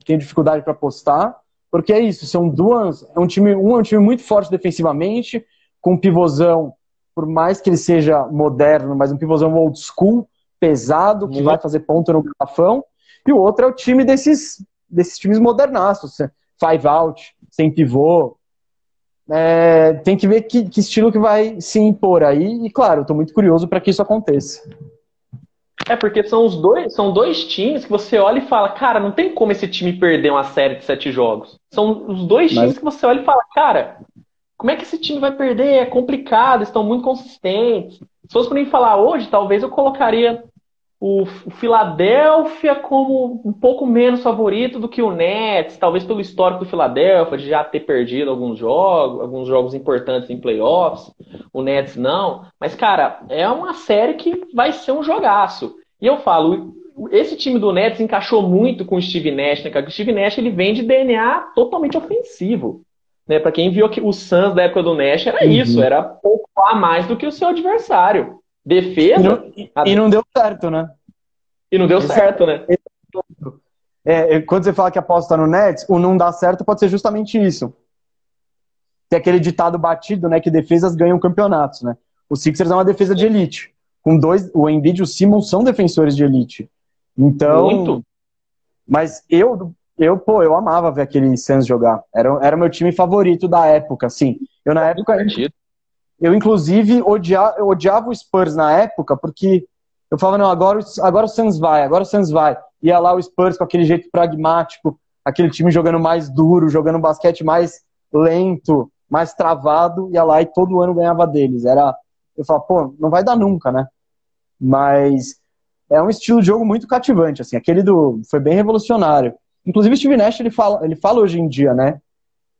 S2: tenho dificuldade para apostar, porque é isso, são duas, é um time muito forte defensivamente, com um pivôzão, por mais que ele seja moderno, mas um pivôzão old school, pesado, que vai fazer ponto no garrafão, e o outro é o time desses times modernaços, five out, sem pivô. Tem que ver que estilo que vai se impor aí, e claro, eu tô muito curioso para que isso aconteça.
S1: Porque são dois times que você olha e fala, cara, não tem como esse time perder uma série de 7 jogos. São os dois times que você olha e fala, cara, como é que esse time vai perder? É complicado, estão muito consistentes. Se fosse para mim falar hoje, talvez eu colocaria o Philadelphia como um pouco menos favorito do que o Nets, talvez pelo histórico do Philadelphia, de já ter perdido alguns jogos importantes em playoffs, o Nets não, mas cara, é uma série que vai ser um jogaço, e eu falo, esse time do Nets encaixou muito com o Steve Nash, né, cara? O Steve Nash, ele vem de DNA totalmente ofensivo, né? Para quem viu que o Suns da época do Nash era isso, era pouco a mais do que o seu adversário. Defesa.
S2: E não deu certo, né?
S1: E não deu certo, né?
S2: Quando você fala que aposta no Nets, o não dá certo pode ser justamente isso. Tem aquele ditado batido, né? Que defesas ganham campeonatos, né? O Sixers é uma defesa de elite. O Embiid e o Simmons são defensores de elite. Então. Muito. Mas eu amava ver aquele Suns jogar. Era meu time favorito da época, assim. Na época. Eu, inclusive, odiava o Spurs na época, porque eu falava, não, agora o Suns vai. Ia lá o Spurs com aquele jeito pragmático, aquele time jogando mais duro, jogando basquete mais lento, mais travado, ia lá e todo ano ganhava deles. Eu falava, pô, não vai dar nunca, né? Mas é um estilo de jogo muito cativante, assim, foi bem revolucionário. Inclusive o Steve Nash, ele fala hoje em dia, né?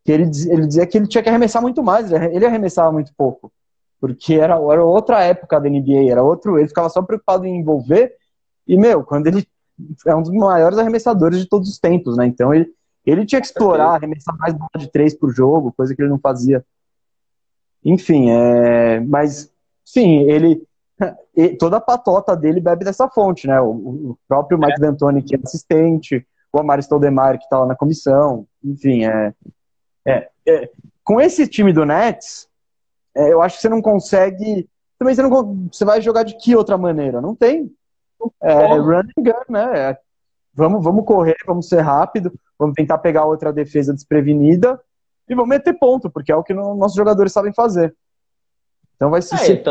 S2: Que ele dizia que ele tinha que arremessar muito mais, ele arremessava muito pouco, porque era outra época da NBA, ele ficava só preocupado em envolver, e, quando ele é um dos maiores arremessadores de todos os tempos, né, então ele tinha que explorar, arremessar mais bola de 3 por jogo, coisa que ele não fazia. Enfim, mas, sim, toda a patota dele bebe dessa fonte, né, o próprio Mike D'Antoni, que é assistente, o Amar'e Stoudemire, que tá lá na comissão, enfim, com esse time do Nets, eu acho que você não consegue. Também você vai jogar de que outra maneira? Não tem. Run and gun, né? Vamos correr, vamos ser rápido, vamos tentar pegar outra defesa desprevenida e vamos meter ponto, porque é o que nossos jogadores sabem fazer. Então vai ser.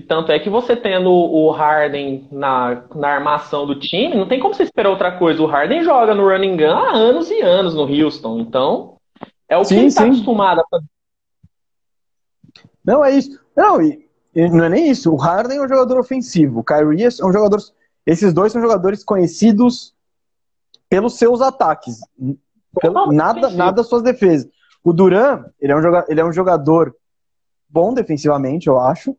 S1: Tanto é que você tendo o Harden na armação do time, não tem como você esperar outra coisa. O Harden joga no running gun há anos e anos no Houston, então é o que ele está acostumado a fazer.
S2: Não, é isso. Não, e não é nem isso. O Harden é um jogador ofensivo. O Kyrie é um jogador... Esses dois são jogadores conhecidos pelos seus ataques. Nada suas defesas. O Durant, ele é um jogador bom defensivamente, eu acho,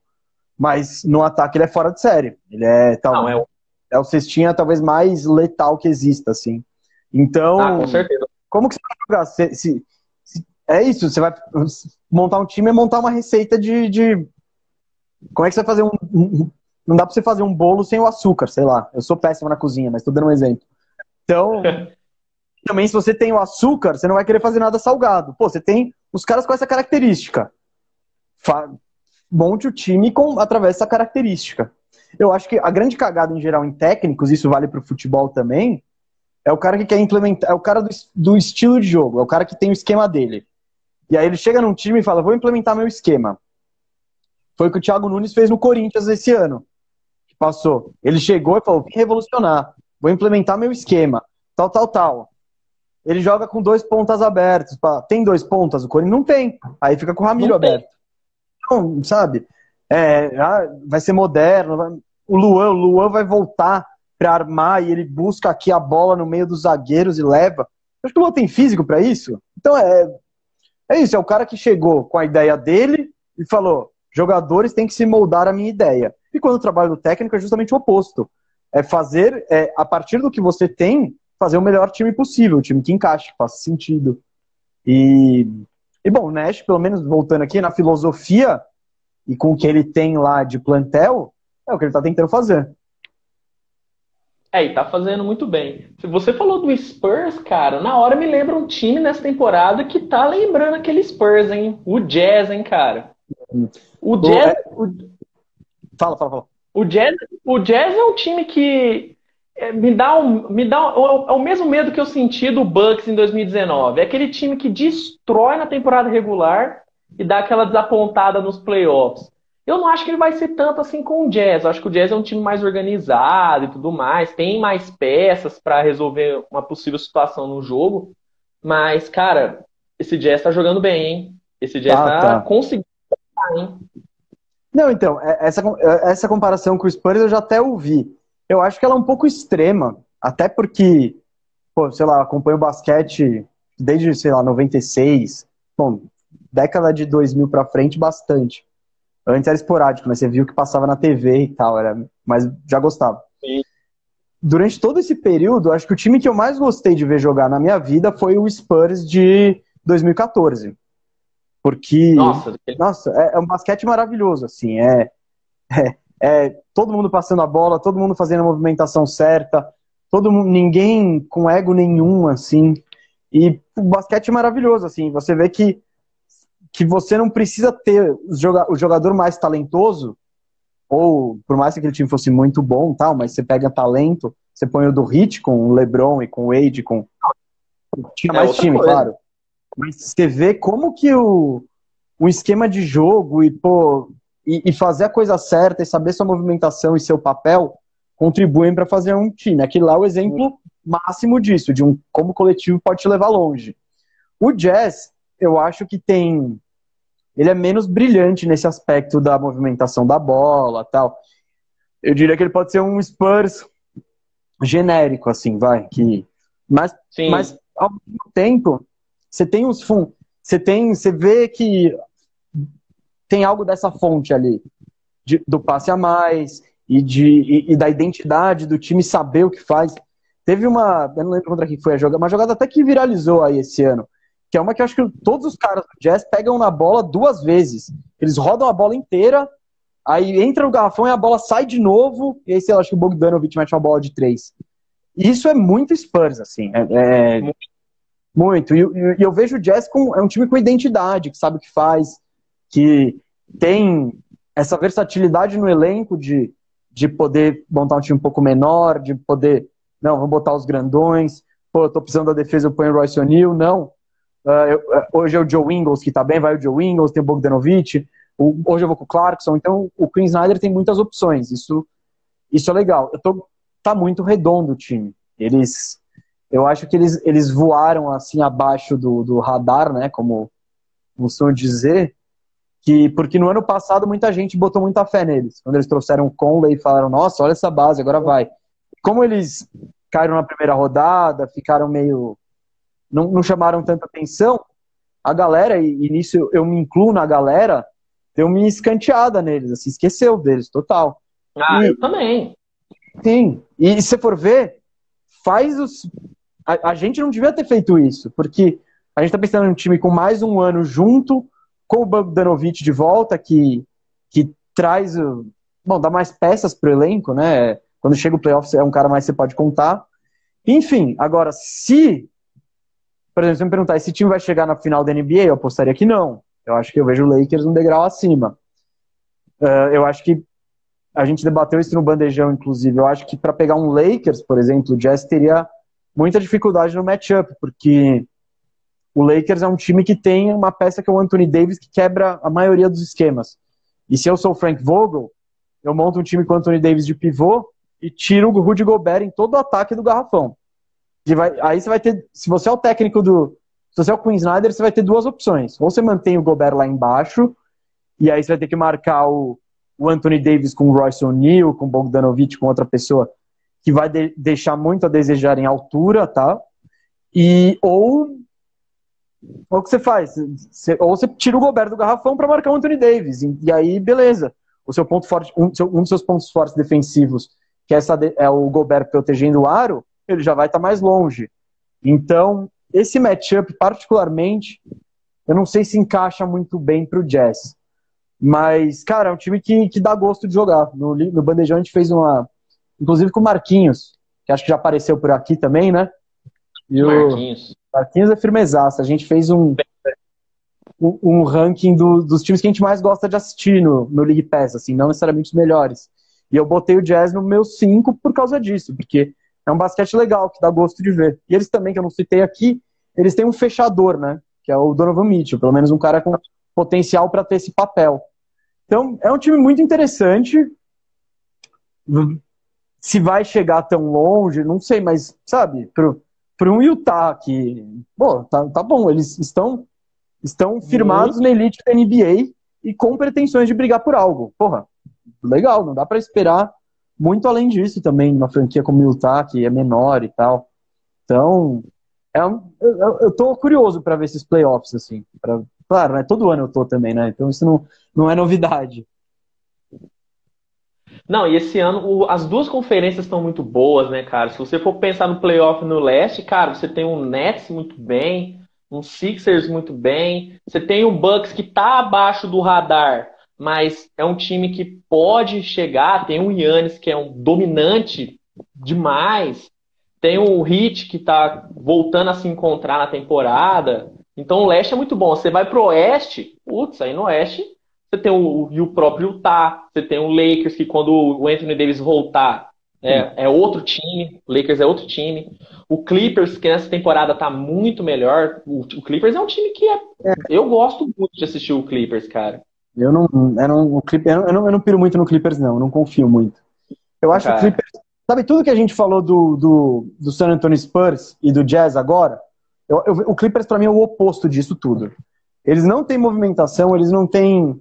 S2: mas no ataque ele é fora de série. Ele é o cestinha talvez mais letal que exista, assim. Então,
S1: com certeza.
S2: Como que você vai jogar? É isso, você vai montar um time e montar uma receita de... Como é que você vai fazer Não dá pra você fazer um bolo sem o açúcar, sei lá. Eu sou péssimo na cozinha, mas tô dando um exemplo. Então, também se você tem o açúcar, você não vai querer fazer nada salgado. Pô, você tem os caras com essa característica. Monte o time através dessa característica. Eu acho que a grande cagada em geral em técnicos, isso vale pro futebol também, é o cara que quer implementar, é o cara do estilo de jogo, é o cara que tem o esquema dele. E aí ele chega num time e fala, vou implementar meu esquema. Foi o que o Thiago Nunes fez no Corinthians esse ano, que passou. Ele chegou e falou, vim revolucionar, vou implementar meu esquema, tal, tal, tal. Ele joga com 2 pontas abertos. Tem 2 pontas? O Corinthians não tem. Aí fica com o Ramiro aberto. Então, sabe? Vai ser moderno. O Luan vai voltar para armar e ele busca aqui a bola no meio dos zagueiros e leva. Acho que o Luan tem físico para isso. Então é isso. É o cara que chegou com a ideia dele e falou: jogadores têm que se moldar a minha ideia. E quando o trabalho do técnico é justamente o oposto. É fazer, a partir do que você tem, fazer o melhor time possível, o time que encaixe, que faça sentido. E bom, o Nash, pelo menos voltando aqui, na filosofia e com o que ele tem lá de plantel, é o que ele tá tentando fazer.
S1: E tá fazendo muito bem. Se você falou do Spurs, cara, na hora me lembra um time nessa temporada que tá lembrando aquele Spurs, hein? O Jazz, hein, cara? O Jazz...
S2: Fala.
S1: O Jazz é um time que é o mesmo medo que eu senti do Bucks em 2019. É aquele time que destrói na temporada regular e dá aquela desapontada nos playoffs. Eu não acho que ele vai ser tanto assim com o Jazz. Eu acho que o Jazz é um time mais organizado e tudo mais. Tem mais peças para resolver uma possível situação no jogo. Mas, cara, esse Jazz tá jogando bem, hein? Esse Jazz tá conseguindo, hein?
S2: Não, então, essa comparação com o Spurs eu já até ouvi. Eu acho que ela é um pouco extrema, até porque, sei lá, acompanho o basquete desde, 96, bom, década de 2000 pra frente, bastante. Antes era esporádico, né? Você viu que passava na TV e tal, mas já gostava.
S1: Sim.
S2: Durante todo esse período, acho que o time que eu mais gostei de ver jogar na minha vida foi o Spurs de 2014. Porque, nossa, é um basquete maravilhoso, assim, todo mundo passando a bola, todo mundo fazendo a movimentação certa, ninguém com ego nenhum, assim, e o basquete é maravilhoso, assim, você vê que você não precisa ter o jogador mais talentoso, ou por mais que aquele time fosse muito bom, tal, mas você pega talento, você põe o do Heat com o LeBron e com o Wade, tinha mais time, claro. Mas você vê como que o esquema de jogo e fazer a coisa certa e saber sua movimentação e seu papel contribuem para fazer um time. Aquele lá é o exemplo máximo disso, de como o coletivo pode te levar longe. O Jazz, eu acho que ele é menos brilhante nesse aspecto da movimentação da bola, tal. Eu diria que ele pode ser um Spurs genérico, assim, mas ao mesmo tempo você tem você vê que tem algo dessa fonte ali, do passe a mais e da identidade do time saber o que faz. Teve eu não lembro contra quem foi a jogada, uma jogada até que viralizou aí esse ano, que é uma que eu acho que todos os caras do Jazz pegam na bola 2 vezes. Eles rodam a bola inteira, aí entra no garrafão e a bola sai de novo, e aí sei lá, acho que o Bogdanovic mete uma bola de 3. E isso é muito Spurs, assim, muito. E eu vejo o Jazz é um time com identidade, que sabe o que faz, que tem essa versatilidade no elenco de poder montar um time um pouco menor, de poder, não, vamos botar os grandões, eu tô precisando da defesa, eu ponho o Royce O'Neal, não. Hoje é o Joe Ingles que tá bem, vai o Joe Ingles, tem o Bogdanovic, hoje eu vou com o Clarkson, então o Quinn Snyder tem muitas opções, isso é legal. Tá muito redondo o time. Eu acho que eles voaram assim abaixo do radar, né, como costumam dizer, porque no ano passado muita gente botou muita fé neles, quando eles trouxeram o Conley e falaram, nossa, olha essa base, agora vai. Como eles caíram na primeira rodada, ficaram meio... não chamaram tanta atenção, a galera, e nisso eu me incluo na galera, deu uma escanteada neles, assim, esqueceu deles, total.
S1: Eu também.
S2: Sim, e se você for ver, a gente não devia ter feito isso, porque a gente tá pensando em um time com mais um ano junto, com o Bogdanovic de volta, que traz, dá mais peças pro elenco, né? Quando chega o playoff, é um cara mais que você pode contar. Enfim, agora, por exemplo, se me perguntar, esse time vai chegar na final da NBA, eu apostaria que não. Eu acho que eu vejo o Lakers um degrau acima. Eu acho que a gente debateu isso no bandejão, inclusive. Eu acho que para pegar um Lakers, por exemplo, o Jazz teria muita dificuldade no matchup, porque o Lakers é um time que tem uma peça que é o Anthony Davis, que quebra a maioria dos esquemas. E se eu sou o Frank Vogel, eu monto um time com o Anthony Davis de pivô e tiro o Rudy Gobert em todo o ataque do garrafão. Aí você vai ter, se você é o técnico se você é o Quinn Snyder, você vai ter duas opções. Ou você mantém o Gobert lá embaixo, e aí você vai ter que marcar o Anthony Davis com o Royce O'Neal, com o Bogdanovic, com outra pessoa que vai deixar muito a desejar em altura, tá? Ou o que você faz? Ou você tira o Gobert do garrafão para marcar o Anthony Davis. E aí, beleza. O seu ponto forte, um dos seus pontos fortes defensivos, que é o Gobert protegendo o aro, ele já vai estar mais longe. Então, esse matchup, particularmente, eu não sei se encaixa muito bem pro Jazz. Mas, cara, é um time que dá gosto de jogar. No bandejão a gente fez uma... Inclusive com o Marquinhos, que acho que já apareceu por aqui também, né? E Marquinhos é firmezaça. A gente fez um ranking dos times que a gente mais gosta de assistir no League Pass, assim, não necessariamente os melhores. E eu botei o Jazz no meu 5 por causa disso, porque é um basquete legal, que dá gosto de ver. E eles também, que eu não citei aqui, eles têm um fechador, né? Que é o Donovan Mitchell, pelo menos um cara com potencial para ter esse papel. Então, é um time muito interessante. Se vai chegar tão longe, não sei, mas, sabe, para um Utah que, pô, tá bom, eles estão firmados na elite da NBA e com pretensões de brigar por algo. Porra, legal, não dá para esperar muito além disso também, numa franquia como o Utah, que é menor e tal. Então, eu tô curioso para ver esses playoffs, assim. Claro, né, todo ano eu tô também, né? Então isso não é novidade.
S1: Não, e esse ano as duas conferências estão muito boas, né, cara? Se você for pensar no playoff no leste, cara, você tem um Nets muito bem, um Sixers muito bem, você tem um Bucks que tá abaixo do radar, mas é um time que pode chegar, tem um Giannis que é um dominante demais, tem o Heat que tá voltando a se encontrar na temporada. Então o leste é muito bom. Você vai pro oeste, putz, aí no oeste você tem o próprio Utah, você tem o Lakers, que quando o Anthony Davis voltar, é outro time. O Lakers é outro time. O Clippers, que nessa temporada tá muito melhor. O Clippers é um time que eu gosto muito de assistir o Clippers, cara.
S2: Eu não piro muito no Clippers, não. Eu não confio muito. Eu acho que o Clippers... Sabe tudo que a gente falou do San Antonio Spurs e do Jazz agora? O Clippers, pra mim, é o oposto disso tudo. Eles não têm movimentação, eles não têm...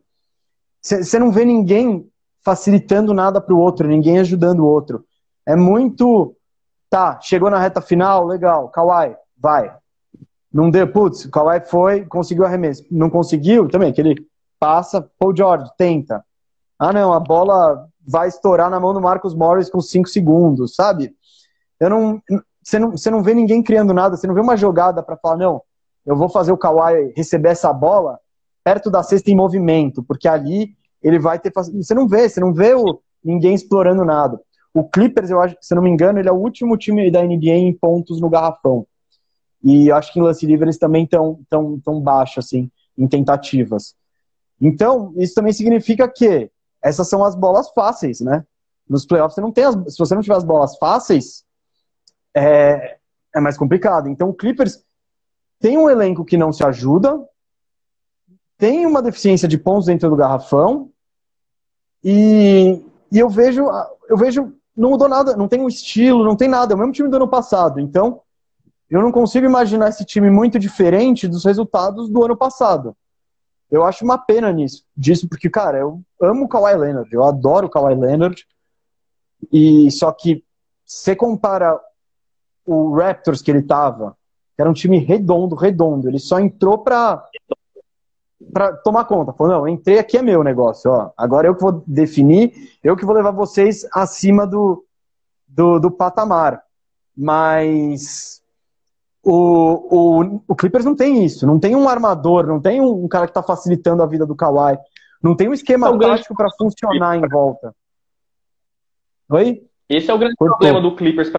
S2: Você não vê ninguém facilitando nada pro outro, ninguém ajudando o outro. É muito... Tá, chegou na reta final, legal. Kawhi, vai. Não deu, putz, o Kawhi foi, conseguiu arremesso. Não conseguiu, também, aquele passa, Paul George, tenta. Ah, não, a bola vai estourar na mão do Marcus Morris com 5 segundos, sabe? Você não vê ninguém criando nada, você não vê uma jogada para falar, não, eu vou fazer o Kawhi receber essa bola perto da cesta em movimento, porque ali ele vai ter... Você não vê ninguém explorando nada. O Clippers, eu acho, se eu não me engano, ele é o último time da NBA em pontos no garrafão. E eu acho que em lance livre eles também tão baixo, assim, em tentativas. Então, isso também significa que essas são as bolas fáceis, né? Nos playoffs você não tem se você não tiver as bolas fáceis, é mais complicado. Então o Clippers tem um elenco que não se ajuda, tem uma deficiência de pontos dentro do garrafão, e eu vejo, não mudou nada, não tem um estilo, não tem nada, é o mesmo time do ano passado. Então, eu não consigo imaginar esse time muito diferente dos resultados do ano passado. Eu acho uma pena disso, porque, cara, eu amo o Kawhi Leonard, eu adoro o Kawhi Leonard, e só que você compara o Raptors que ele tava, que era um time redondo, ele só entrou pra tomar conta, falou, não, entrei aqui, é meu negócio, ó, agora eu que vou definir, eu que vou levar vocês acima do patamar, mas... O Clippers não tem isso, não tem um armador, não tem um cara que está facilitando a vida do Kawhi, não tem um esquema tático para funcionar em volta. Oi?
S1: Esse é o grande problema do Clippers,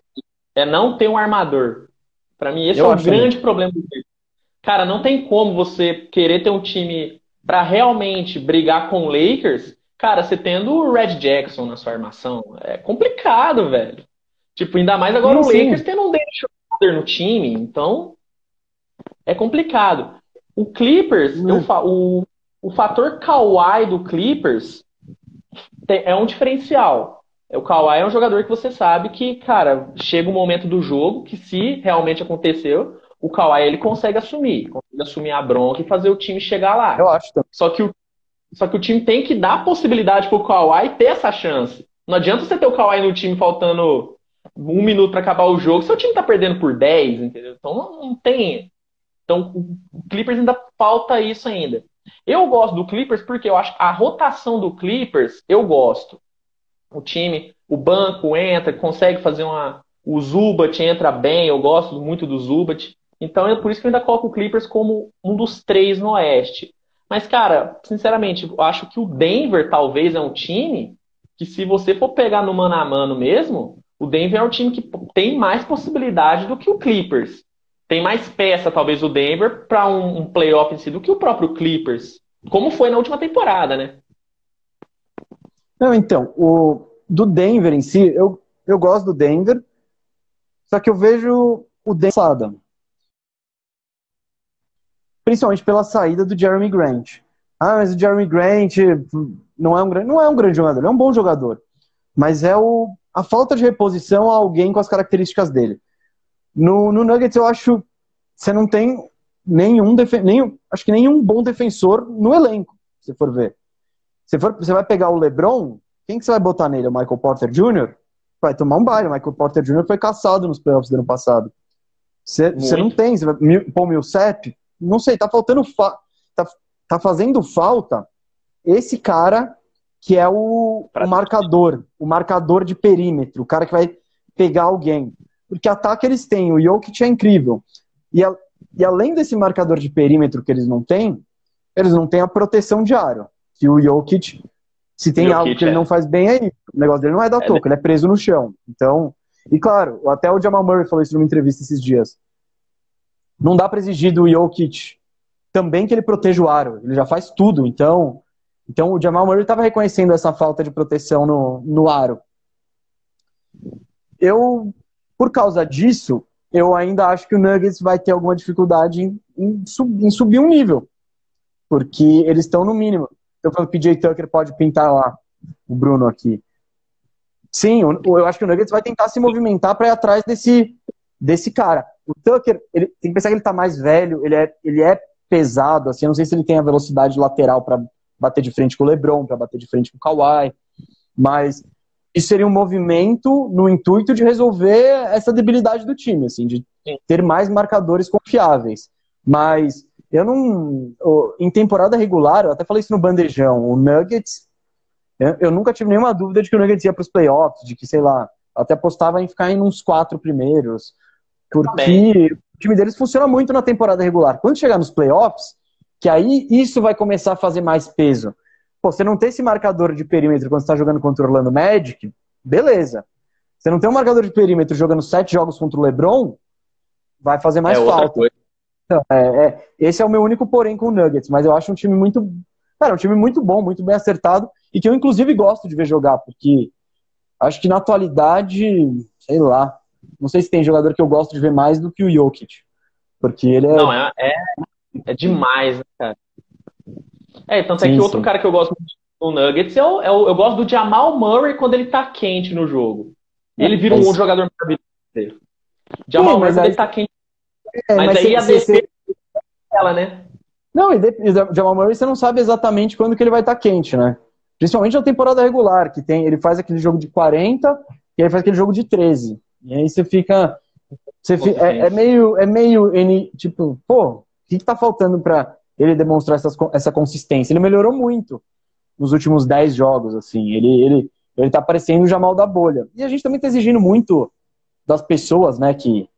S1: é não ter um armador. Para mim, esse é o grande problema do Clippers. Cara, não tem como você querer ter um time para realmente brigar com o Lakers Cara, você tendo o Red Jackson na sua armação, é complicado, velho. Tipo, ainda mais agora
S2: Sim,
S1: o Lakers
S2: sim.
S1: tendo um Dennis Schroeder no time, então é complicado. O Clippers, o fator Kawhi do Clippers é um diferencial. O Kawhi é um jogador que você sabe que, cara, chega um momento do jogo que se realmente aconteceu, o Kawhi ele consegue assumir a bronca e fazer o time chegar
S2: Eu
S1: lá.
S2: acho também.
S1: Só que o time tem que dar a possibilidade pro Kawhi ter essa chance. Não adianta você ter o Kawhi no time faltando 1 minuto para acabar o jogo, seu time tá perdendo por 10, entendeu? Então não tem. Então o Clippers ainda falta isso ainda. Eu gosto do Clippers porque eu acho que a rotação do Clippers eu gosto. O time, o banco entra, consegue fazer uma. O Zubat entra bem, eu gosto muito do Zubat. Então é por isso que eu ainda coloco o Clippers como um dos três no Oeste. Mas, cara, sinceramente, eu acho que o Denver talvez é um time que, se você for pegar no mano a mano mesmo, o Denver é um time que tem mais possibilidade do que o Clippers. Tem mais peça, talvez, o Denver para um playoff em si do que o próprio Clippers. Como foi na última temporada, né?
S2: Não, então, do Denver em si, eu gosto do Denver, só que eu vejo o Denver, principalmente pela saída do Jeremy Grant. Ah, mas o Jeremy Grant não é um grande jogador, ele é um bom jogador. Mas é a falta de reposição a alguém com as características dele. No Nuggets, eu acho que você não tem acho que nenhum bom defensor no elenco, se for ver. Você vai pegar o LeBron, quem que você vai botar nele? O Michael Porter Jr.? Vai tomar um baile. O Michael Porter Jr. foi caçado nos playoffs do ano passado. Você não
S1: Muito.
S2: tem. Você vai pôr o Millsap? Não sei, tá faltando. Tá, tá fazendo falta esse cara que é o marcador de perímetro, o cara que vai pegar alguém. Porque ataque eles têm, o Jokic é incrível. E, e além desse marcador de perímetro que eles não têm a proteção de aro. Que o Jokic, se
S1: O
S2: tem algo que
S1: Jokic
S2: ele não faz bem, é isso. O negócio dele não é dar toco, ele é preso no chão. Então, e claro, até o Jamal Murray falou isso numa entrevista esses dias. Não dá para exigir do Jokic também que ele proteja o aro. Ele já faz tudo. Então o Jamal Murray estava reconhecendo essa falta de proteção no aro. Por causa disso, eu ainda acho que o Nuggets vai ter alguma dificuldade em subir um nível. Porque eles estão no mínimo. Então, falando que o PJ Tucker pode pintar lá, o Bruno aqui. Sim, eu acho que o Nuggets vai tentar se movimentar para ir atrás desse cara. O Tucker, ele tem que pensar que ele tá mais velho, ele é pesado, assim, eu não sei se ele tem a velocidade lateral para bater de frente com o LeBron, para bater de frente com o Kawhi, mas isso seria um movimento no intuito de resolver essa debilidade do time, assim, de ter mais marcadores confiáveis. Mas eu não... Em temporada regular, eu até falei isso no Bandejão, o Nuggets, eu nunca tive nenhuma dúvida de que o Nuggets ia para os playoffs, de que, sei lá, eu até apostava em ficar em uns 4 primeiros, porque o time deles funciona muito na temporada regular. Quando chegar nos playoffs, que aí isso vai começar a fazer mais peso. Pô, você não tem esse marcador de perímetro quando você está jogando contra o Orlando Magic, beleza. Você não tem um marcador de perímetro jogando 7 jogos contra o LeBron, vai fazer mais falta. Então, esse é o meu único porém com o Nuggets, mas eu acho um time muito... Cara, um time muito bom, muito bem acertado, e que eu inclusive gosto de ver jogar, porque acho que na atualidade, sei lá, não sei se tem jogador que eu gosto de ver mais do que o Jokic. Porque ele é...
S1: Não, é demais, né, cara? Tanto é
S2: Sim,
S1: que outro
S2: sim.
S1: cara que eu gosto muito do Nuggets eu gosto do Jamal Murray quando ele tá quente no jogo. Ele vira um
S2: Mas,
S1: jogador maravilhoso.
S2: sim,
S1: Jamal Murray
S2: mas
S1: quando
S2: aí...
S1: ele tá quente. Mas
S2: mas
S1: aí a
S2: você...
S1: defesa dela, né?
S2: Não, e o Jamal Murray você não sabe exatamente quando que ele vai estar quente, né? Principalmente na temporada regular, que tem, ele faz aquele jogo de 40 e aí faz aquele jogo de 13. E aí você fica...
S1: Consistência.
S2: Tipo, pô, o que tá faltando pra ele demonstrar essa consistência? Ele melhorou muito nos últimos 10 jogos, assim. Ele tá parecendo o Jamal da bolha. E a gente também tá exigindo muito das pessoas, né, que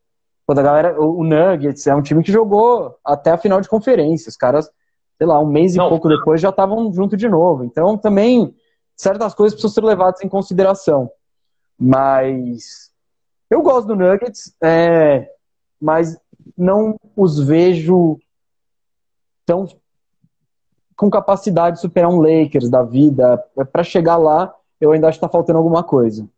S2: quando a galera, o Nuggets é um time que jogou até a final de conferência. Os caras, sei lá, um mês e
S1: Não,
S2: pouco depois já estavam junto de novo. Então, também, certas coisas precisam ser levadas em consideração. Mas eu gosto do Nuggets, mas não os vejo tão com capacidade de superar um Lakers da vida. Para chegar lá, eu ainda acho que tá faltando alguma coisa.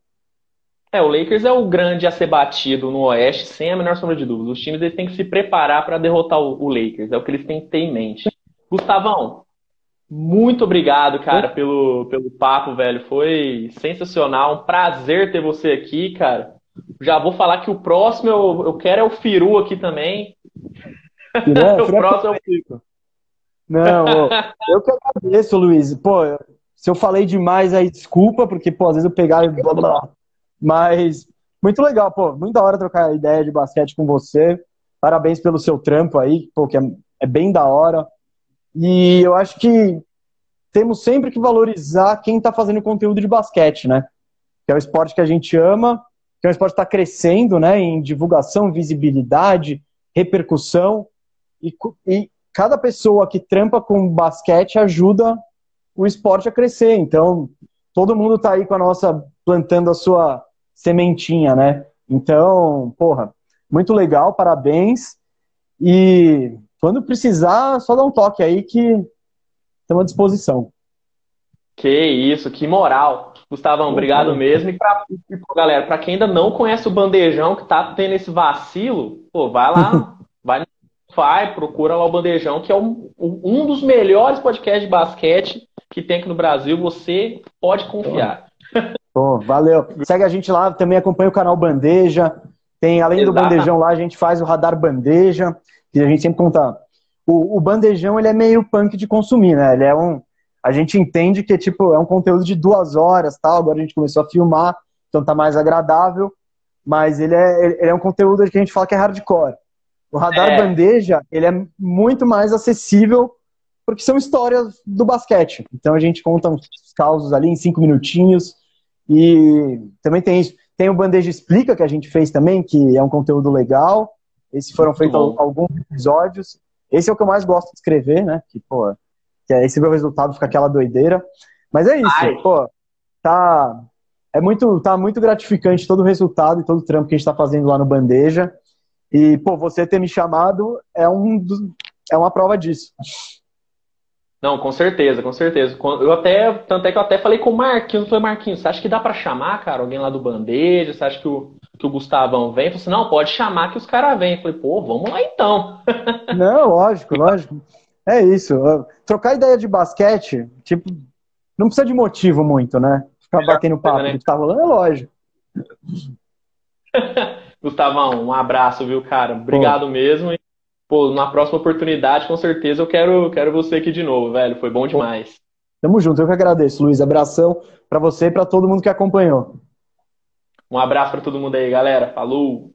S1: O Lakers é o grande a ser batido no Oeste, sem a menor sombra de dúvida. Os times eles têm que se preparar para derrotar o Lakers, é o que eles têm que ter em mente. Gustavão, muito obrigado, cara, pelo papo, velho. Foi sensacional, um prazer ter você aqui, cara. Já vou falar que o próximo eu quero é o Firu aqui também.
S2: Firã,
S1: O
S2: Firã
S1: próximo é o
S2: comigo. Não, ô, eu que agradeço, Luiz. Pô, se eu falei demais aí, desculpa, porque, pô, às vezes eu pegava e blá, blá, blá. Mas muito legal, pô, muito da hora trocar ideia de basquete com você. Parabéns pelo seu trampo aí, pô, que é bem da hora. E eu acho que temos sempre que valorizar quem está fazendo conteúdo de basquete, né? Que é o esporte que a gente ama, que é um esporte que está crescendo, né? Em divulgação, visibilidade, repercussão. E cada pessoa que trampa com basquete ajuda o esporte a crescer. Então, todo mundo está aí com a nossa, plantando a sua sementinha, né? Então, porra, muito legal, parabéns. E quando precisar, só dá um toque aí que estamos à disposição.
S1: Que isso, que moral. Gustavão,
S2: Pô,
S1: obrigado
S2: valeu.
S1: mesmo. Galera, pra quem ainda não conhece o Bandejão, que tá tendo esse vacilo, pô, vai lá, vai no Spotify, procura lá o Bandejão, que é um dos melhores podcasts de basquete que tem aqui no Brasil. Você pode confiar.
S2: Pô, valeu. Segue a gente lá, também acompanha o canal Bandeja. Tem, além do
S1: Exatamente.
S2: Bandejão lá, a gente faz o Radar Bandeja, que a gente sempre conta. O Bandejão, ele é meio punk de consumir, né? Ele é um. A gente entende que tipo, é um conteúdo de 2 horas, tal. Agora a gente começou a filmar, então tá mais agradável. Mas ele é um conteúdo que a gente fala que é hardcore. O Radar
S1: É,
S2: Bandeja, ele é muito mais acessível, porque são histórias do basquete. Então a gente conta uns causos ali em 5 minutinhos. E também tem isso. Tem o Bandeja Explica, que a gente fez também, que é um conteúdo legal. Esses foram
S1: muito
S2: feitos
S1: bom.
S2: alguns episódios. Esse é o que eu mais gosto de escrever, né? Que, pô, que é esse meu resultado, fica aquela doideira. Mas é isso,
S1: Ai,
S2: pô, tá, tá muito gratificante todo o resultado e todo o trampo que a gente tá fazendo lá no Bandeja. E, pô, você ter me chamado é uma prova disso.
S1: não, com certeza, com certeza. Tanto é que eu até falei com o Marquinhos, falei, Marquinhos, você acha que dá pra chamar, cara, alguém lá do Bandeja? Você acha que o Gustavão vem? Eu falei assim, não, pode chamar que os caras vêm. Eu falei, pô, vamos lá então.
S2: Não, lógico, lógico. É isso. Trocar ideia de basquete, tipo, não precisa de motivo muito, né? Ficar
S1: Melhor
S2: batendo
S1: coisa,
S2: papo
S1: né?
S2: do que tá rolando, é lógico.
S1: Gustavão, um abraço, viu, cara?
S2: Pô,
S1: Obrigado mesmo. E, pô, na próxima oportunidade, com certeza, eu quero você aqui de novo, velho. Foi bom
S2: pô,
S1: demais.
S2: tamo junto. Eu que agradeço, Luiz. Abração pra você e pra todo mundo que acompanhou.
S1: Um abraço pra todo mundo aí, galera. Falou!